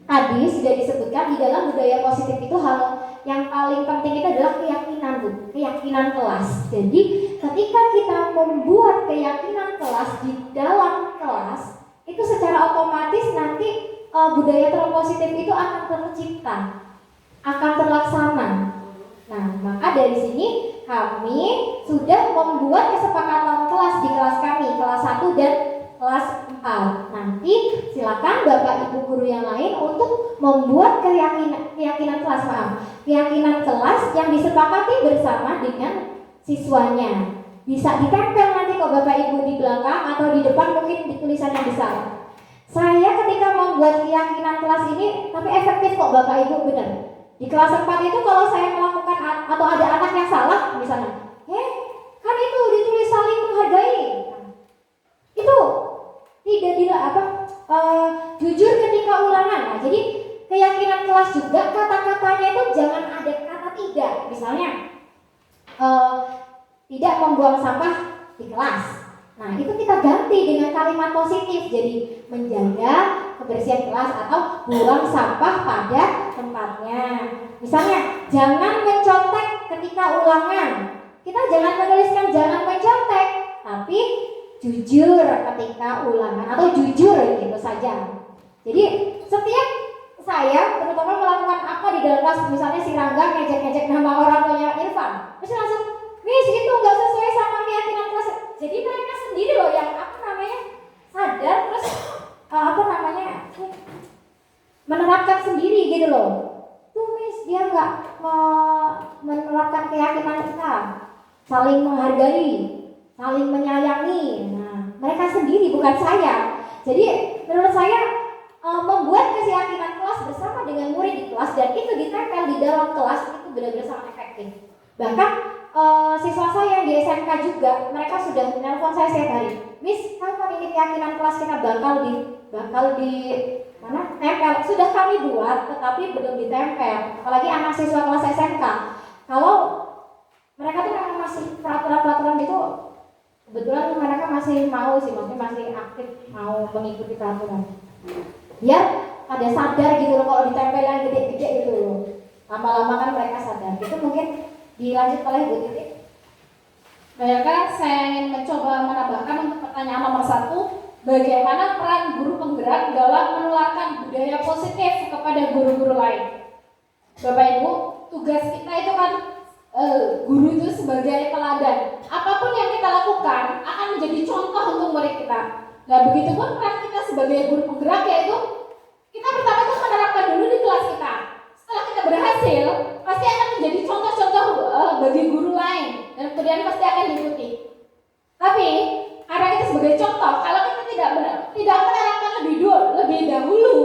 tadi sudah disebutkan di dalam budaya positif itu hal yang paling penting itu adalah keyakinan Bu, keyakinan kelas. Jadi ketika kita membuat keyakinan kelas di dalam kelas, itu secara otomatis nanti budaya positif itu akan tercipta, akan terlaksana. Nah, maka dari sini kami sudah membuat kesepakatan kelas di kelas kami, kelas 1 dan kelas 4. Nanti silakan Bapak Ibu guru yang lain untuk membuat keyakinan kelas yang disepakati bersama dengan siswanya. bisa ditempel nanti kok Bapak Ibu di belakang atau di depan mungkin di tulisan yang besar. Saya ketika membuat keyakinan kelas ini, tapi efektif kok Bapak Ibu, benar. Di kelas 4 itu kalau saya melakukan atau ada anak yang salah misalnya, kan itu ditulis saling menghargai. Itu tidak jujur ketika ulangan. Nah, jadi keyakinan kelas juga kata-katanya itu jangan ada kata tidak. Misalnya tidak membuang sampah di kelas. Nah, itu kita ganti dengan kalimat positif. Jadi menjaga kebersihan kelas atau buang sampah pada tempatnya. Misalnya, jangan mencontek ketika ulangan. Kita jangan menuliskan jangan mencontek, tapi jujur ketika ulangan atau jujur gitu saja. Jadi setiap saya terutama melakukan apa di dalam kelas, misalnya si Rangga ngejek-ngejek nama orang tuanya Irfan, terus langsung, Miss itu nggak sesuai sama keyakinan kelas. Jadi mereka sendiri loh yang sadar terus menerapkan sendiri gitu loh. Tuh Miss dia nggak menerapkan keyakinan kita, saling menghargai, saling menyayangi. Nah, mereka sendiri bukan saya. Jadi menurut saya membuat keyakinan kelas bersama dengan murid di kelas dan itu ditempel di dalam kelas itu benar-benar sangat efektif. Bahkan siswa saya yang di SMK juga mereka sudah menelpon saya setiap hari, Miss, kapan ini keyakinan kelas kita bakal di mana? Tempel. Sudah kami buat tetapi belum ditempel. Apalagi anak siswa kelas SMK. Kalau mereka tuh memang masih peraturan gitu, kebetulan mereka masih mau sih, maksudnya masih aktif mau mengikuti peraturan. Biar pada sadar gitu loh kalau ditempel yang gede-gede gitu loh. Lama-lama kan mereka sadar. Itu mungkin dilanjut oleh Bu Titi. Baiklah, saya ingin mencoba menambahkan untuk pertanyaan nomor 1, bagaimana peran guru penggerak dalam menularkan budaya positif kepada guru-guru lain? Bapak Ibu, tugas kita itu kan guru itu sebagai teladan. Apapun yang kita lakukan akan menjadi contoh untuk murid kita. Nah, begitu pun peran kita sebagai guru penggerak, yaitu kita pertama itu menerapkan dulu di kelas kita. Setelah kita berhasil, pasti akan menjadi contoh-contoh bagi guru lain dan kemudian pasti akan diikuti. Tapi karena kita sebagai contoh, kalau kita tidak menerapkan lebih dahulu,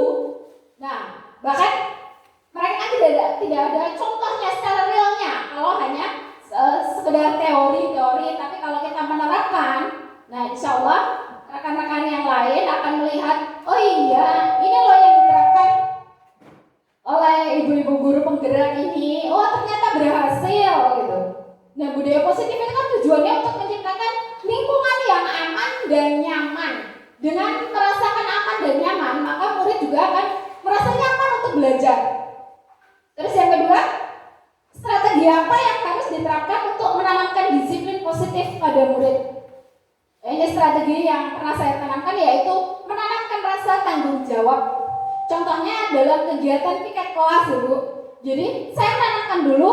nah bahkan mereka tidak ada contohnya secara realnya. Kalau hanya sekedar teori, tapi kalau kita menerapkan, nah insya Allah rekan-rekan yang lain akan melihat, oh iya, ini loh yang diterapkan oleh ibu-ibu guru penggerak ini, oh ternyata berhasil gitu. Nah, budaya positif itu kan tujuannya untuk menciptakan lingkungan yang aman dan nyaman. Dengan merasakan aman dan nyaman, maka murid juga akan merasa nyaman untuk belajar. Terus yang kedua, strategi apa yang harus diterapkan untuk menanamkan disiplin positif pada murid? Ini strategi yang pernah saya tanamkan, yaitu menanamkan rasa tanggung jawab. Contohnya dalam kegiatan piket kelas, Bu. Jadi saya menanamkan dulu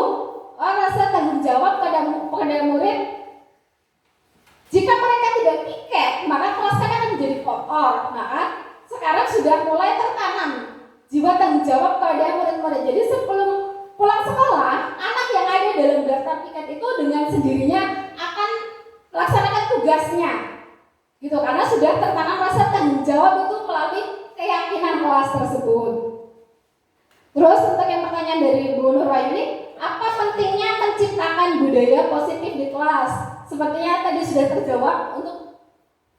rasa tanggung jawab pada murid. Jika mereka tidak piket, maka kelas kan akan menjadi kotor. Maka sekarang sudah mulai tertanam jiwa tanggung jawab kepada murid-murid. Jadi sebelum pulang sekolah, anak yang ada dalam daftar piket itu dengan sendirinya akan melaksanakan tugasnya, gitu. Karena sudah tertanam rasa tanggung jawab itu melalui keyakinan kelas tersebut. Terus untuk yang pertanyaan dari Bu Nurwayuni, apa pentingnya menciptakan budaya positif di kelas? Sepertinya tadi sudah terjawab. Untuk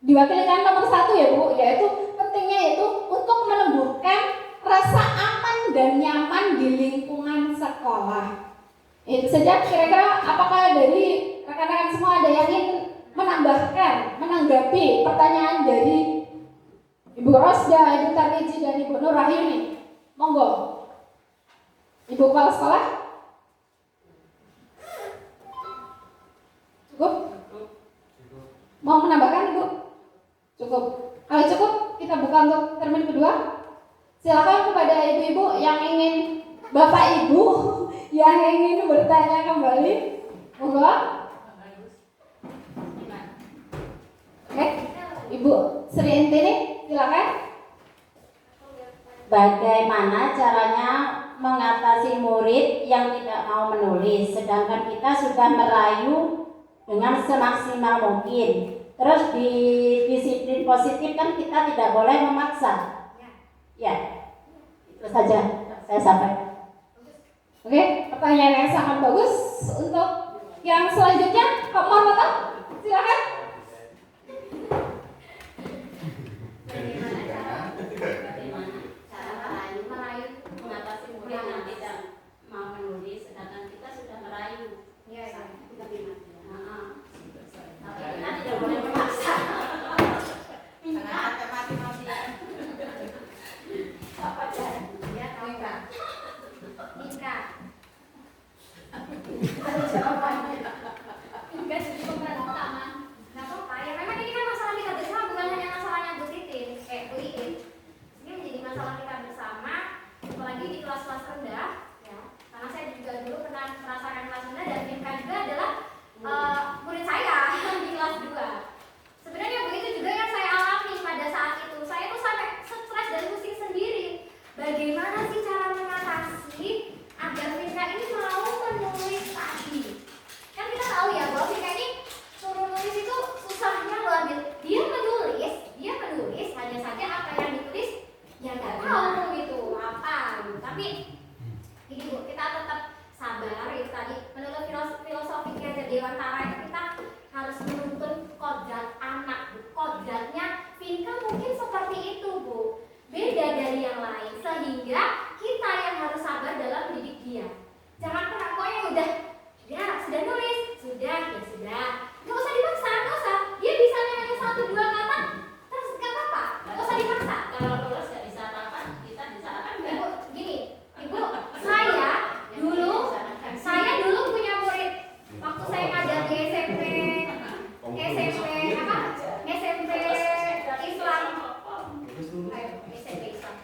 diwakilkan nomor 1 ya Bu, yaitu pentingnya itu untuk menumbuhkan rasa aman dan nyaman di lingkungan sekolah. Itu saja. Kira-kira apakah dari rekan-rekan semua ada yang ingin menambahkan, menanggapi pertanyaan dari Ibu Rosda, Ibu Tarmiji, dan Ibu Nurwayuni? Monggo. Ibu kepala sekolah? Cukup? Mau menambahkan Ibu? Cukup. Kalau cukup, kita buka untuk termin kedua. Silakan kepada ibu-ibu yang ingin, bapak ibu yang ingin bertanya kembali. Monggo. Oke, Ibu Sri Intini, silakan. Bagaimana caranya mengatasi murid yang tidak mau menulis, sedangkan kita sudah merayu dengan semaksimal mungkin. Terus di disiplin positif kan kita tidak boleh memaksa. Ya, itu saja saya sampaikan. Oke, pertanyaan yang sangat bagus. Untuk yang selanjutnya, Kak Marmata, silakan. Bagaimana cara merayu mengatasi murid yang tidak mau menulis, sedangkan kita sudah merayu. Tapi kita tidak boleh memaksa. Enggak jadi pemeran utama. Nggak apa-apa. Ya memang ini kan masalah kita bersama, bukan hanya masalahnya Bu Iin. Ini menjadi masalah kita bersama, apalagi di kelas-kelas rendah. Ya. Karena saya juga dulu pernah merasakan kelas rendah dan Finka juga adalah murid saya di kelas 2. Sebenarnya begitu juga yang saya alami pada saat itu. Saya tuh sampai stres dan pusing sendiri. Bagaimana sih cara mengatasi agar Finka ini mau menulis tadi? Kan kita tahu ya bahwa Finka ini suruh nulis itu susahnya loh. Dia menulis hanya saja apa yang ditulis ya nggak tahu gitu apa gitu. Tapi gini Bu, kita tetap sabar itu tadi. Menurut filosofi Ki Dewantara itu kita harus menuntun kodrat anak Bu. Kodratnya Finka mungkin seperti itu Bu, beda dari yang lain, sehingga kita yang harus sabar dalam mendidik dia. Jangan pernah pokoknya udah ya sudah nulis, sudah ya sudah, nggak usah dipaksa, nggak usah. Dia bisanya hanya 1-2 kata, terus nggak apa-apa, nggak usah dipaksa. Kalau lulus nggak bisa apa-apa, kita bisa apa enggak? Ibu, gini, Ibu, saya dulu punya murid waktu saya ngajar di SMP Islam,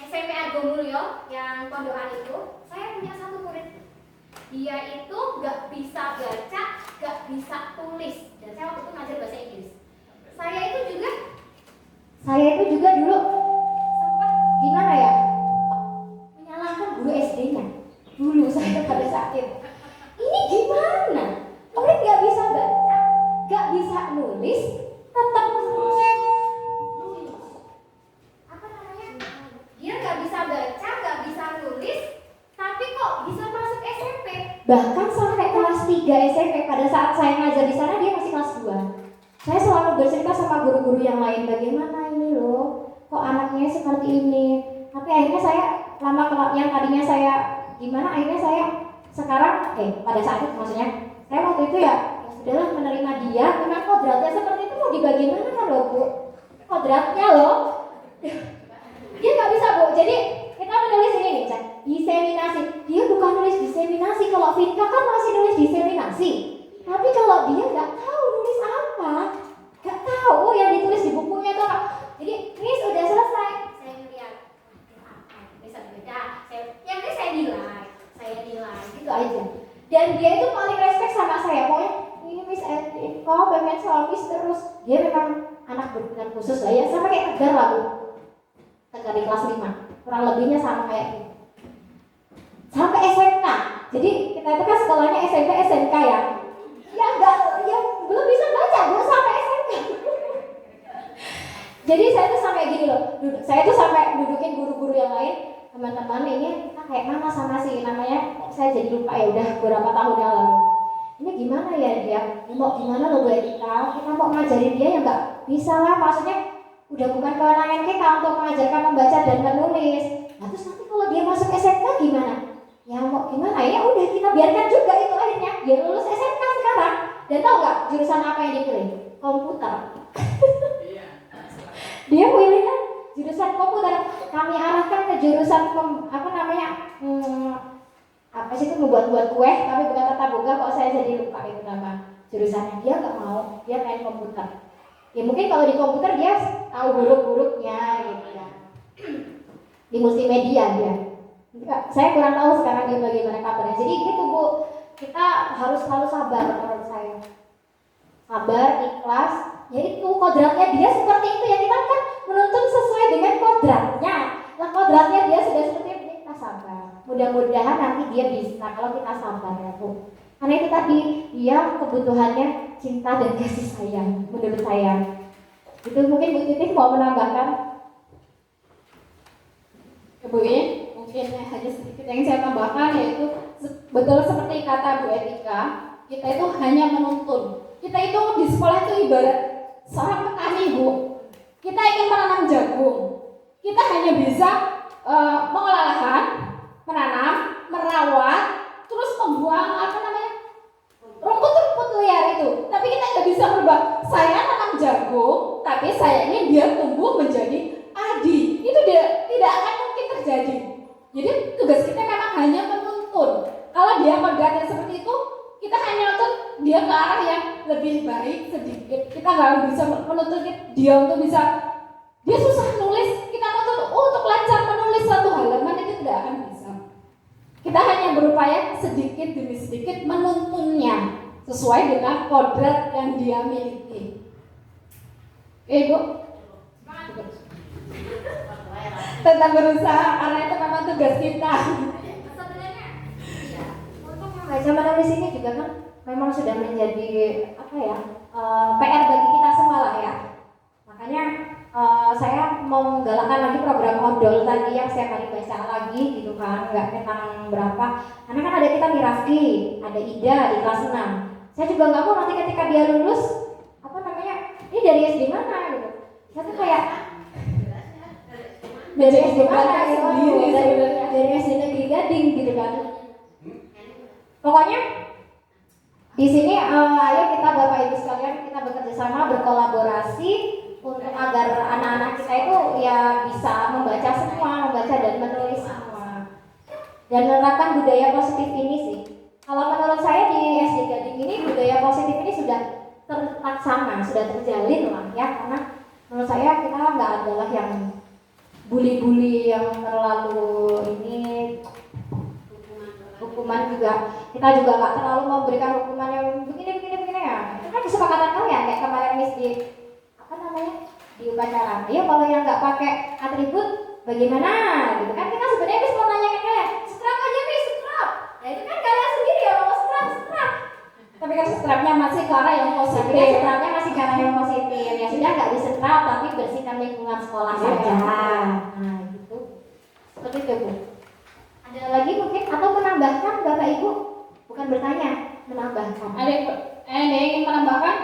SMP Argo Mulyo yang pondokan itu. Saya punya satu murid, dia itu nggak bisa baca, nggak bisa tulis, dan saya waktu itu ngajar bahasa Inggris. Saya itu juga dulu sempat gimana ya, menyalahkan guru SD-nya dulu saya pada saat itu. Ini gimana? Murid nggak bisa baca, nggak bisa nulis, tetap apa namanya? Dia nggak bisa baca, nggak bisa nulis, tapi kok bisa masuk SMP? Bahkan sampai kelas 3 SMP pada saat saya ngajar di sana dia masih kelas 2. Saya selalu bercerita sama guru-guru yang lain, bagaimana ini loh, kok anaknya seperti ini. Tapi akhirnya saya yang tadinya saya gimana, akhirnya saya sekarang pada saat itu maksudnya saya waktu itu ya sudahlah menerima dia. Memang kodratnya seperti itu, mau dibagaimanakan loh Bu, kodratnya loh. Dia nggak bisa Bu. Jadi kita menulis ini nih, cek diseminasi. Dia bukan nulis diseminasi. Kalau Finka kan masih nulis diseminasi. Tapi kalau dia nggak tahu nulis apa, nggak tahu yang ditulis di bukunya itu apa. Jadi Miss udah selesai. Saya ngeliat, bisa beda. Yang ini saya nilai, gitu aja. Dan dia itu paling respect sama saya. Pokoknya ini Miss Edith, kau pengen sama Miss terus. Dia memang anak berkebutuhan khusus lah ya, sama kayak Tegar lah Bu. Tegar di kelas 5, kurang lebihnya sama kayak ini. Sampai SMK. Jadi kita itu kan sekolahnya SMP SMK ya. Ya enggak, ya belum bisa baca Bu sampai SMK. Jadi saya tuh sampai gini loh, saya tuh sampai dudukin guru-guru yang lain, teman-teman ini kita kayak mana sama si namanya, saya jadi lupa ya udah beberapa tahun yang lalu. Ini gimana ya dia? Mau gimana loh Bu Edita? Kita mau ngajarin dia ya nggak bisa lah, maksudnya udah bukan kewenangan kita untuk mengajarkan membaca dan menulis. Nah terus nanti kalau dia masuk SMK gimana? Ya mau gimana ya udah kita biarkan juga itu akhirnya dia lulus SMK sekarang. Dan tahu nggak jurusan apa yang dipilih? Komputer. Dia pilihnya jurusan komputer. Kami arahkan ke jurusan apa sih itu membuat kue, tapi bukan tata boga. Kok saya jadi lupa itu nama jurusannya. Dia nggak mau, dia pengen komputer. Ya mungkin kalau di komputer dia tahu huruf-hurufnya gitu ya. Di multimedia dia. Saya kurang tahu sekarang dia bagaimana kabarnya. Jadi gitu Bu, kita harus selalu sabar menurut saya. Sabar, ikhlas. Ya itu kodratnya dia seperti itu ya, kita kan menuntut sesuai dengan kodratnya. Nah kodratnya dia sudah seperti itu, kita sabar. Mudah-mudahan nanti dia bisa kalau kita sabar ya Bu. Karena itu tadi, dia kebutuhannya cinta dan kasih sayang menurut saya. Itu mungkin Bu Titik mau menambahkan? Bu ya, mungkin hanya sedikit yang saya tambahkan, yaitu betul seperti kata Bu Etika, kita itu hanya menuntun. Kita itu di sekolah itu ibarat seorang petani, Bu. Kita ingin menanam jagung, kita hanya bisa mengolah lahan, menanam, merawat, terus membuang rumput-rumput liar itu. Tapi kita nggak bisa berubah. Saya tanam jagung, tapi saya ingin dia tumbuh menjadi padi. Itu tidak akan mungkin terjadi. Jadi tugas kita memang hanya menuntun. Kalau dia mengganti seperti itu, kita hanya menuntun dia ke arah yang lebih baik sedikit. Kita nggak bisa menuntun dia untuk bisa, dia susah nulis, kita menuntut untuk lancar menulis satu halaman, itu tidak akan bisa. Kita hanya berupaya sedikit demi sedikit menuntunnya sesuai dengan kodrat yang dia miliki. Bu, tetap berusaha karena itu memang tugas kita. Sebenarnya untuk membaca menulis ini juga kan memang sudah menjadi PR bagi kita semua lah ya. Makanya saya mau menggalakkan lagi program Odol tadi yang setiap hari baca lagi gitu kan, nggak tentang berapa. Karena kan ada kita Mirafki, ada Ida di kelas 6. Saya juga nggak mau nanti ketika dia lulus, ini dari SD mana gitu. Saya tuh kayak dari SD mana gitu, dari SD Negeri Gading gitu kan. Pokoknya di sini ayo kita Bapak Ibu sekalian, kita bekerja sama, berkolaborasi untuk agar anak-anak kita itu ya bisa membaca semua, membaca dan menulis semua, dan menerapkan budaya positif ini sih. Kalau menurut saya di SD Gading ini budaya positif ini sudah terlaksana, sudah terjalin lah ya, karena menurut saya kita nggak adalah yang bully-bully yang terlalu ini. Hukuman juga, kita juga nggak terlalu memberikan hukuman yang begini ya. Itu kan kesepakatan kalian kayak kemarin Miss di di upacara. Ayo kalau yang nggak pakai atribut bagaimana gitu kan, kita sebenarnya Miss mau nanya kalian, strap aja Miss, strap. Nah itu kan kalian sendiri ya mau strap. Tapi kan strapnya masih ke arah yang positif. Strapnya masih ke arah yang positif. Ya sudah nggak disetrap tapi bersihkan lingkungan sekolah saja. Nah gitu. Seperti itu Bu. Ada lagi mungkin atau menambahkan Bapak Ibu? Bukan bertanya, menambahkan. Ada yang ingin menambahkan?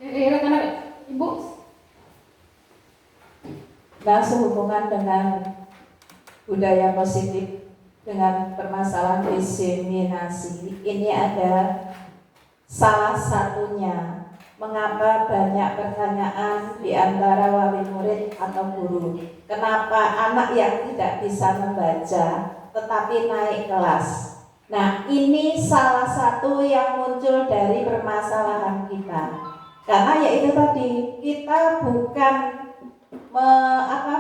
Rekan Ibu. Nah, sehubungan dengan budaya positif dengan permasalahan diseminasi, ini ada salah satunya mengapa banyak pertanyaan di antara wali murid atau guru. Kenapa anak yang tidak bisa membaca tetapi naik kelas? Nah, ini salah satu yang muncul dari permasalahan kita. Karena yaitu tadi, kita bukan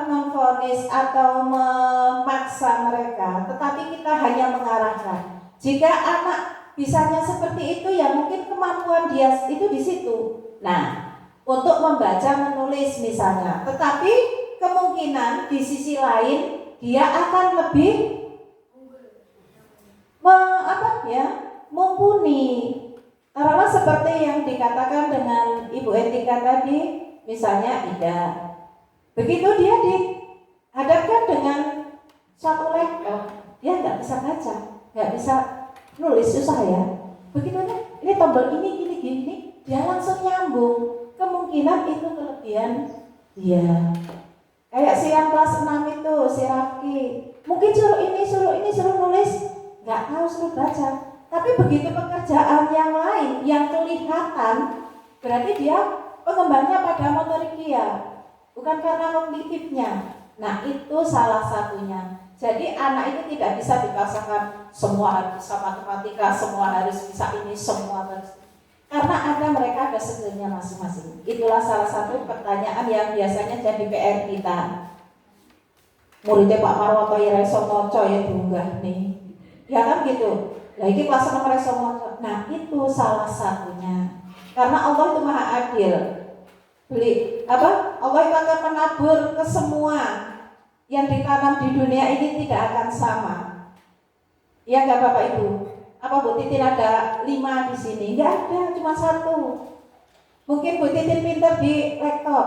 memvonis atau memaksa mereka, tetapi kita hanya mengarahkan. Jika anak bisanya seperti itu, ya mungkin kemampuan dia itu di situ. Nah, untuk membaca menulis misalnya, tetapi kemungkinan di sisi lain dia akan lebih mumpuni. Karena seperti yang dikatakan dengan Ibu Etika tadi, misalnya Ida, begitu dia dihadapkan dengan satu laptop, dia nggak bisa baca, nggak bisa nulis, susah ya. Begitu ini tombol gini, dia langsung nyambung. Kemungkinan itu kelebihan dia. Kayak si yang kelas 6 itu, si Rafki, mungkin suruh nulis, nggak tahu suruh baca. Tapi begitu pekerjaan yang lain yang kelihatan, berarti dia pengembangnya pada motorik dia, bukan karena kognitifnya. Nah itu salah satunya. Jadi anak itu tidak bisa dipaksakan semua harus bisa matematika, semua harus bisa ini, semua harus. Karena mereka ada skillnya masing-masing. Itulah salah satu pertanyaan yang biasanya jadi PR kita. Muridnya Pak Marwoto ya reso moco ya diunggah nih, ya kan gitu. Nah ini kelas nomor reso moco. Nah itu salah satunya. Karena Allah itu maha adil. Allah itu akan menabur ke semua yang ditanam di dunia ini tidak akan sama. Ya enggak Bapak Ibu? apa Bu Titin ada 5 di sini? Enggak ada, cuma 1. Mungkin Bu Titin pinter di laptop,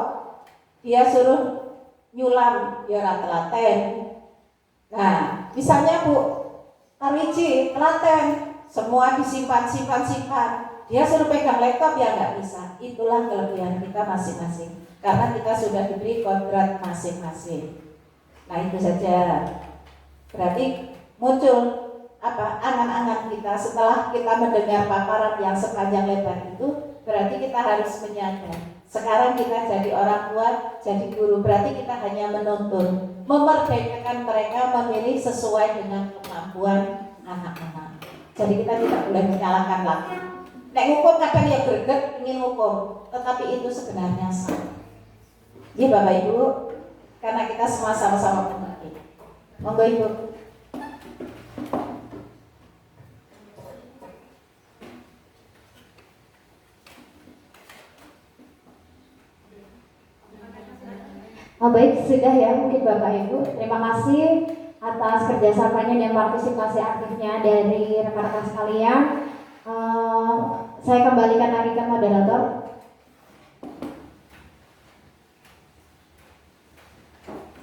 dia suruh nyulam, ya ora telaten. Nah, misalnya Bu Tarwiji telaten, semua disimpan. Dia suruh pegang laptop ya nggak bisa. Itulah kelebihan kita masing-masing. Karena kita sudah diberi kodrat masing-masing. Nah itu saja. Berarti muncul angan-angan kita setelah kita mendengar paparan yang sepanjang lebar itu. Berarti kita harus menyadari. Sekarang kita jadi orang tua, jadi guru. Berarti kita hanya menuntun, memerdekakan mereka memilih sesuai dengan kemampuan anak-anak. Jadi kita tidak boleh menyalahkan lagi. Nek hukum kadang ya greget ingin hukum, tetapi itu sebenarnya salah. Ya Bapak Ibu, karena kita semua sama-sama mengerti. Monggo Ibu. Baik, sudah ya mungkin Bapak Ibu. Terima kasih atas kerjasamanya dan partisipasi aktifnya dari rekan-rekan sekalian. Saya kembalikan lagi ke moderator.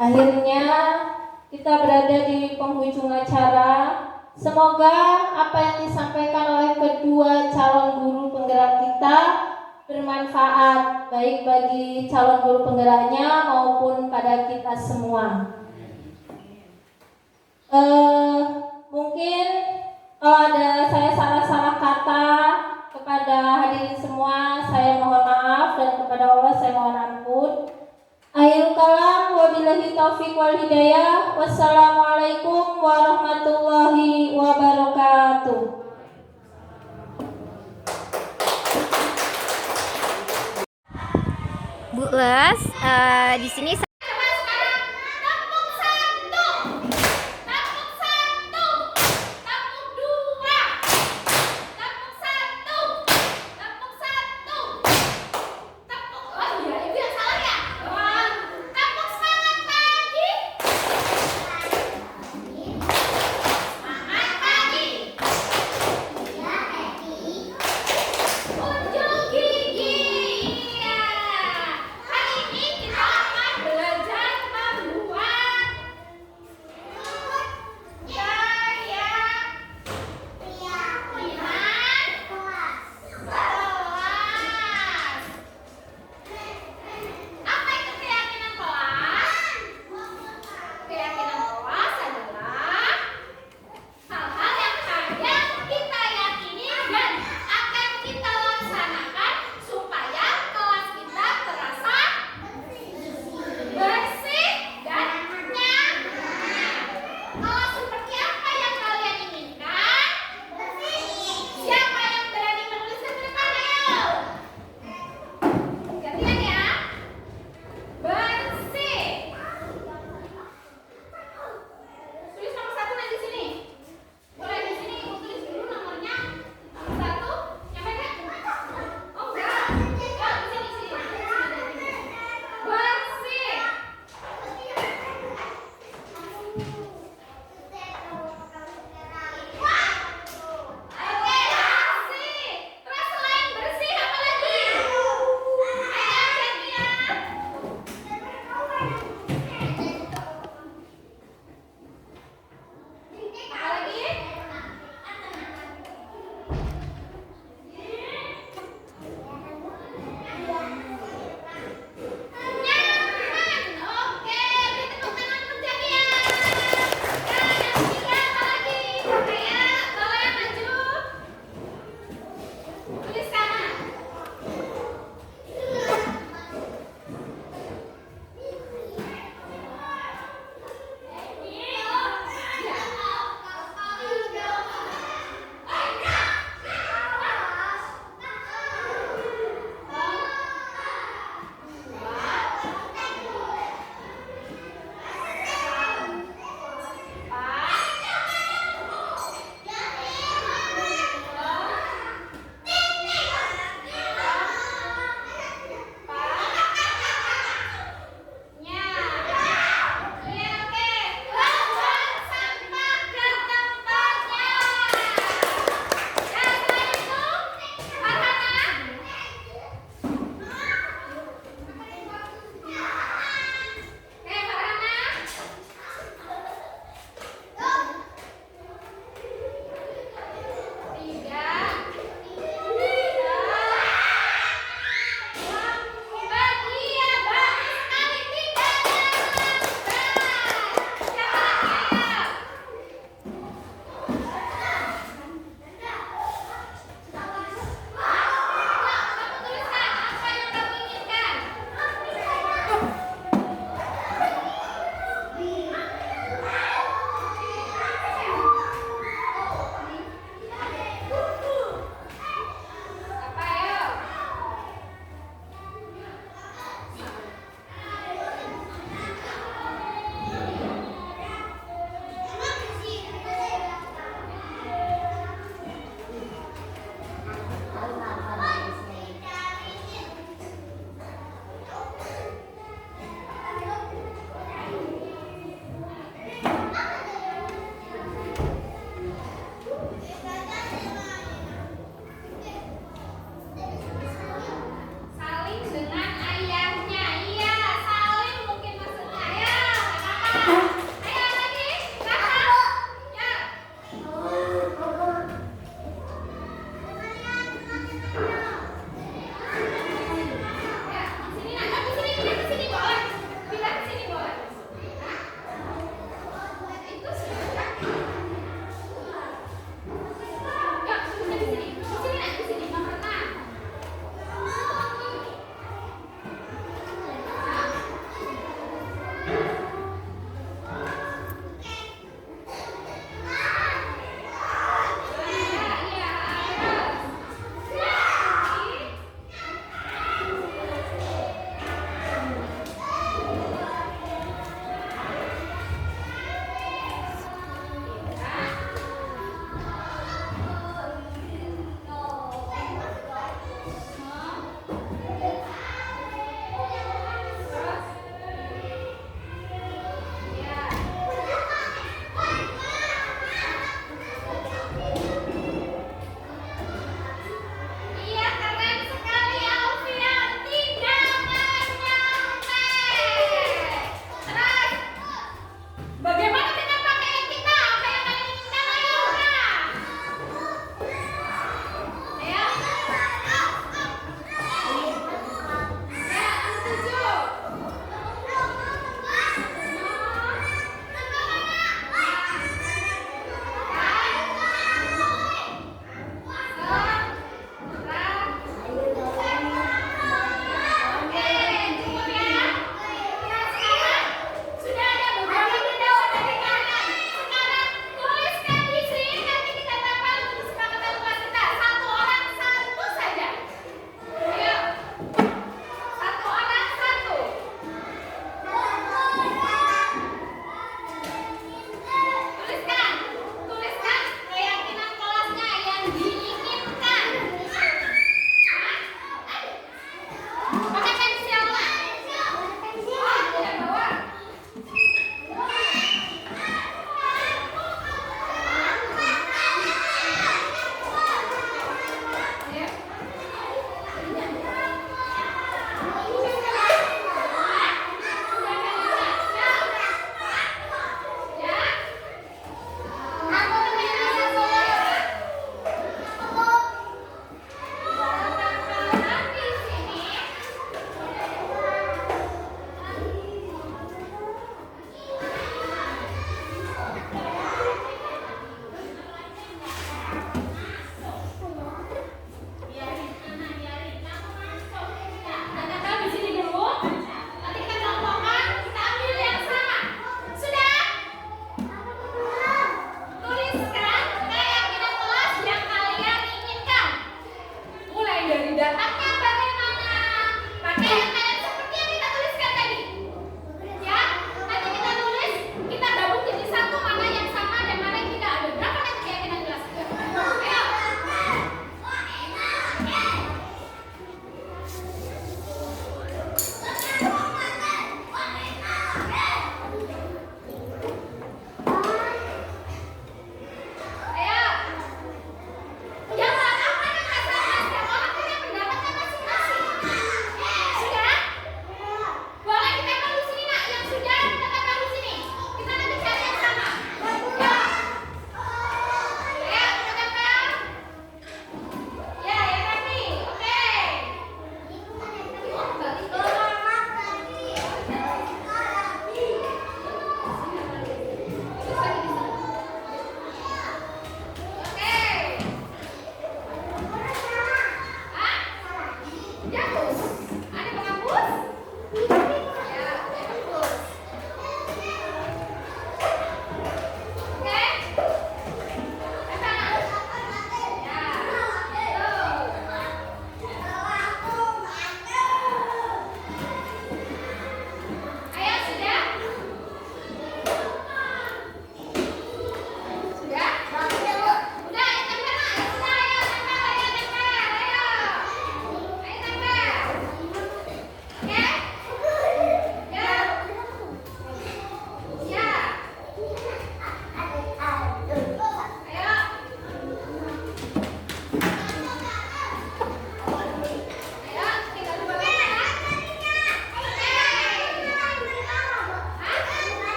Akhirnya kita berada di penghujung acara. Semoga apa yang disampaikan oleh kedua calon guru penggerak kita bermanfaat baik bagi calon guru penggeraknya maupun pada kita semua. Mungkin kalau ada saya salah-salah kata kepada hadirin semua, saya mohon maaf, dan kepada Allah saya mohon ampun. Akhirul kalam, wabillahi taufiq wal hidayah. Wassalamualaikum warahmatullahi wabarakatuh. Bu Les, di sini Unjuk gigi. Hari ini kita akan belajar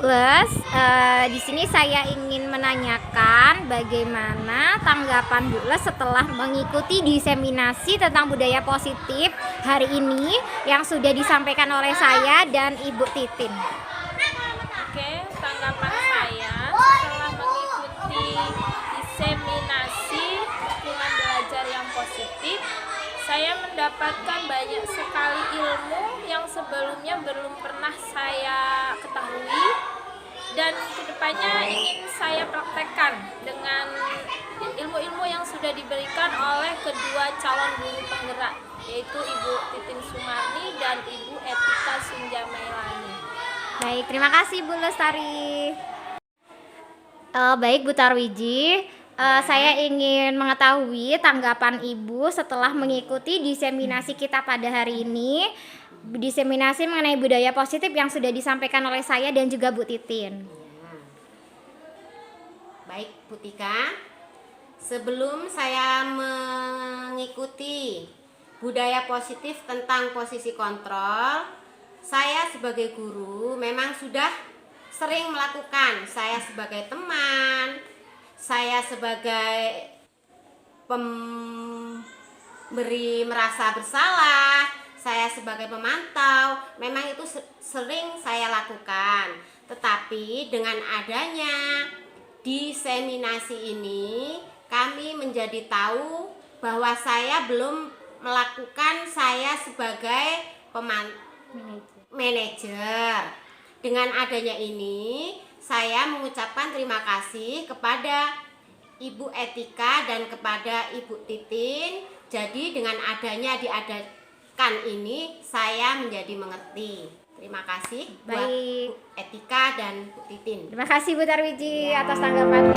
Les, di sini saya ingin menanyakan bagaimana tanggapan Bu Les setelah mengikuti diseminasi tentang budaya positif hari ini yang sudah disampaikan oleh saya dan Ibu Titin. Oke, tanggapan saya setelah mengikuti diseminasi lingkungan belajar yang positif, saya mendapatkan banyak sekali ilmu yang sebelumnya belum pernah saya ketahui dan kedepannya ingin saya praktekkan dengan ilmu-ilmu yang sudah diberikan oleh kedua calon guru penggerak, yaitu Ibu Titin Sumarni dan Ibu Etika Sunjamailani. Baik, terima kasih Bu Lestari. Baik Bu Tarwiji, saya ingin mengetahui tanggapan Ibu setelah mengikuti diseminasi kita pada hari ini, diseminasi mengenai budaya positif yang sudah disampaikan oleh saya dan juga Bu Titin. Baik, Bu Tika. Sebelum saya mengikuti budaya positif tentang posisi kontrol, saya sebagai guru memang sudah sering melakukan. Saya sebagai teman, saya sebagai pemberi merasa bersalah, saya sebagai pemantau, memang itu sering saya lakukan. Tetapi dengan adanya diseminasi ini, kami menjadi tahu bahwa saya belum melakukan saya sebagai manajer. Dengan adanya ini, saya mengucapkan terima kasih kepada Ibu Etika dan kepada Ibu Titin. Jadi dengan adanya diadakan ini, saya menjadi mengerti. Terima kasih buat Bu Etika dan Bu Titin. Terima kasih Bu Tarwiji atas tanggapannya.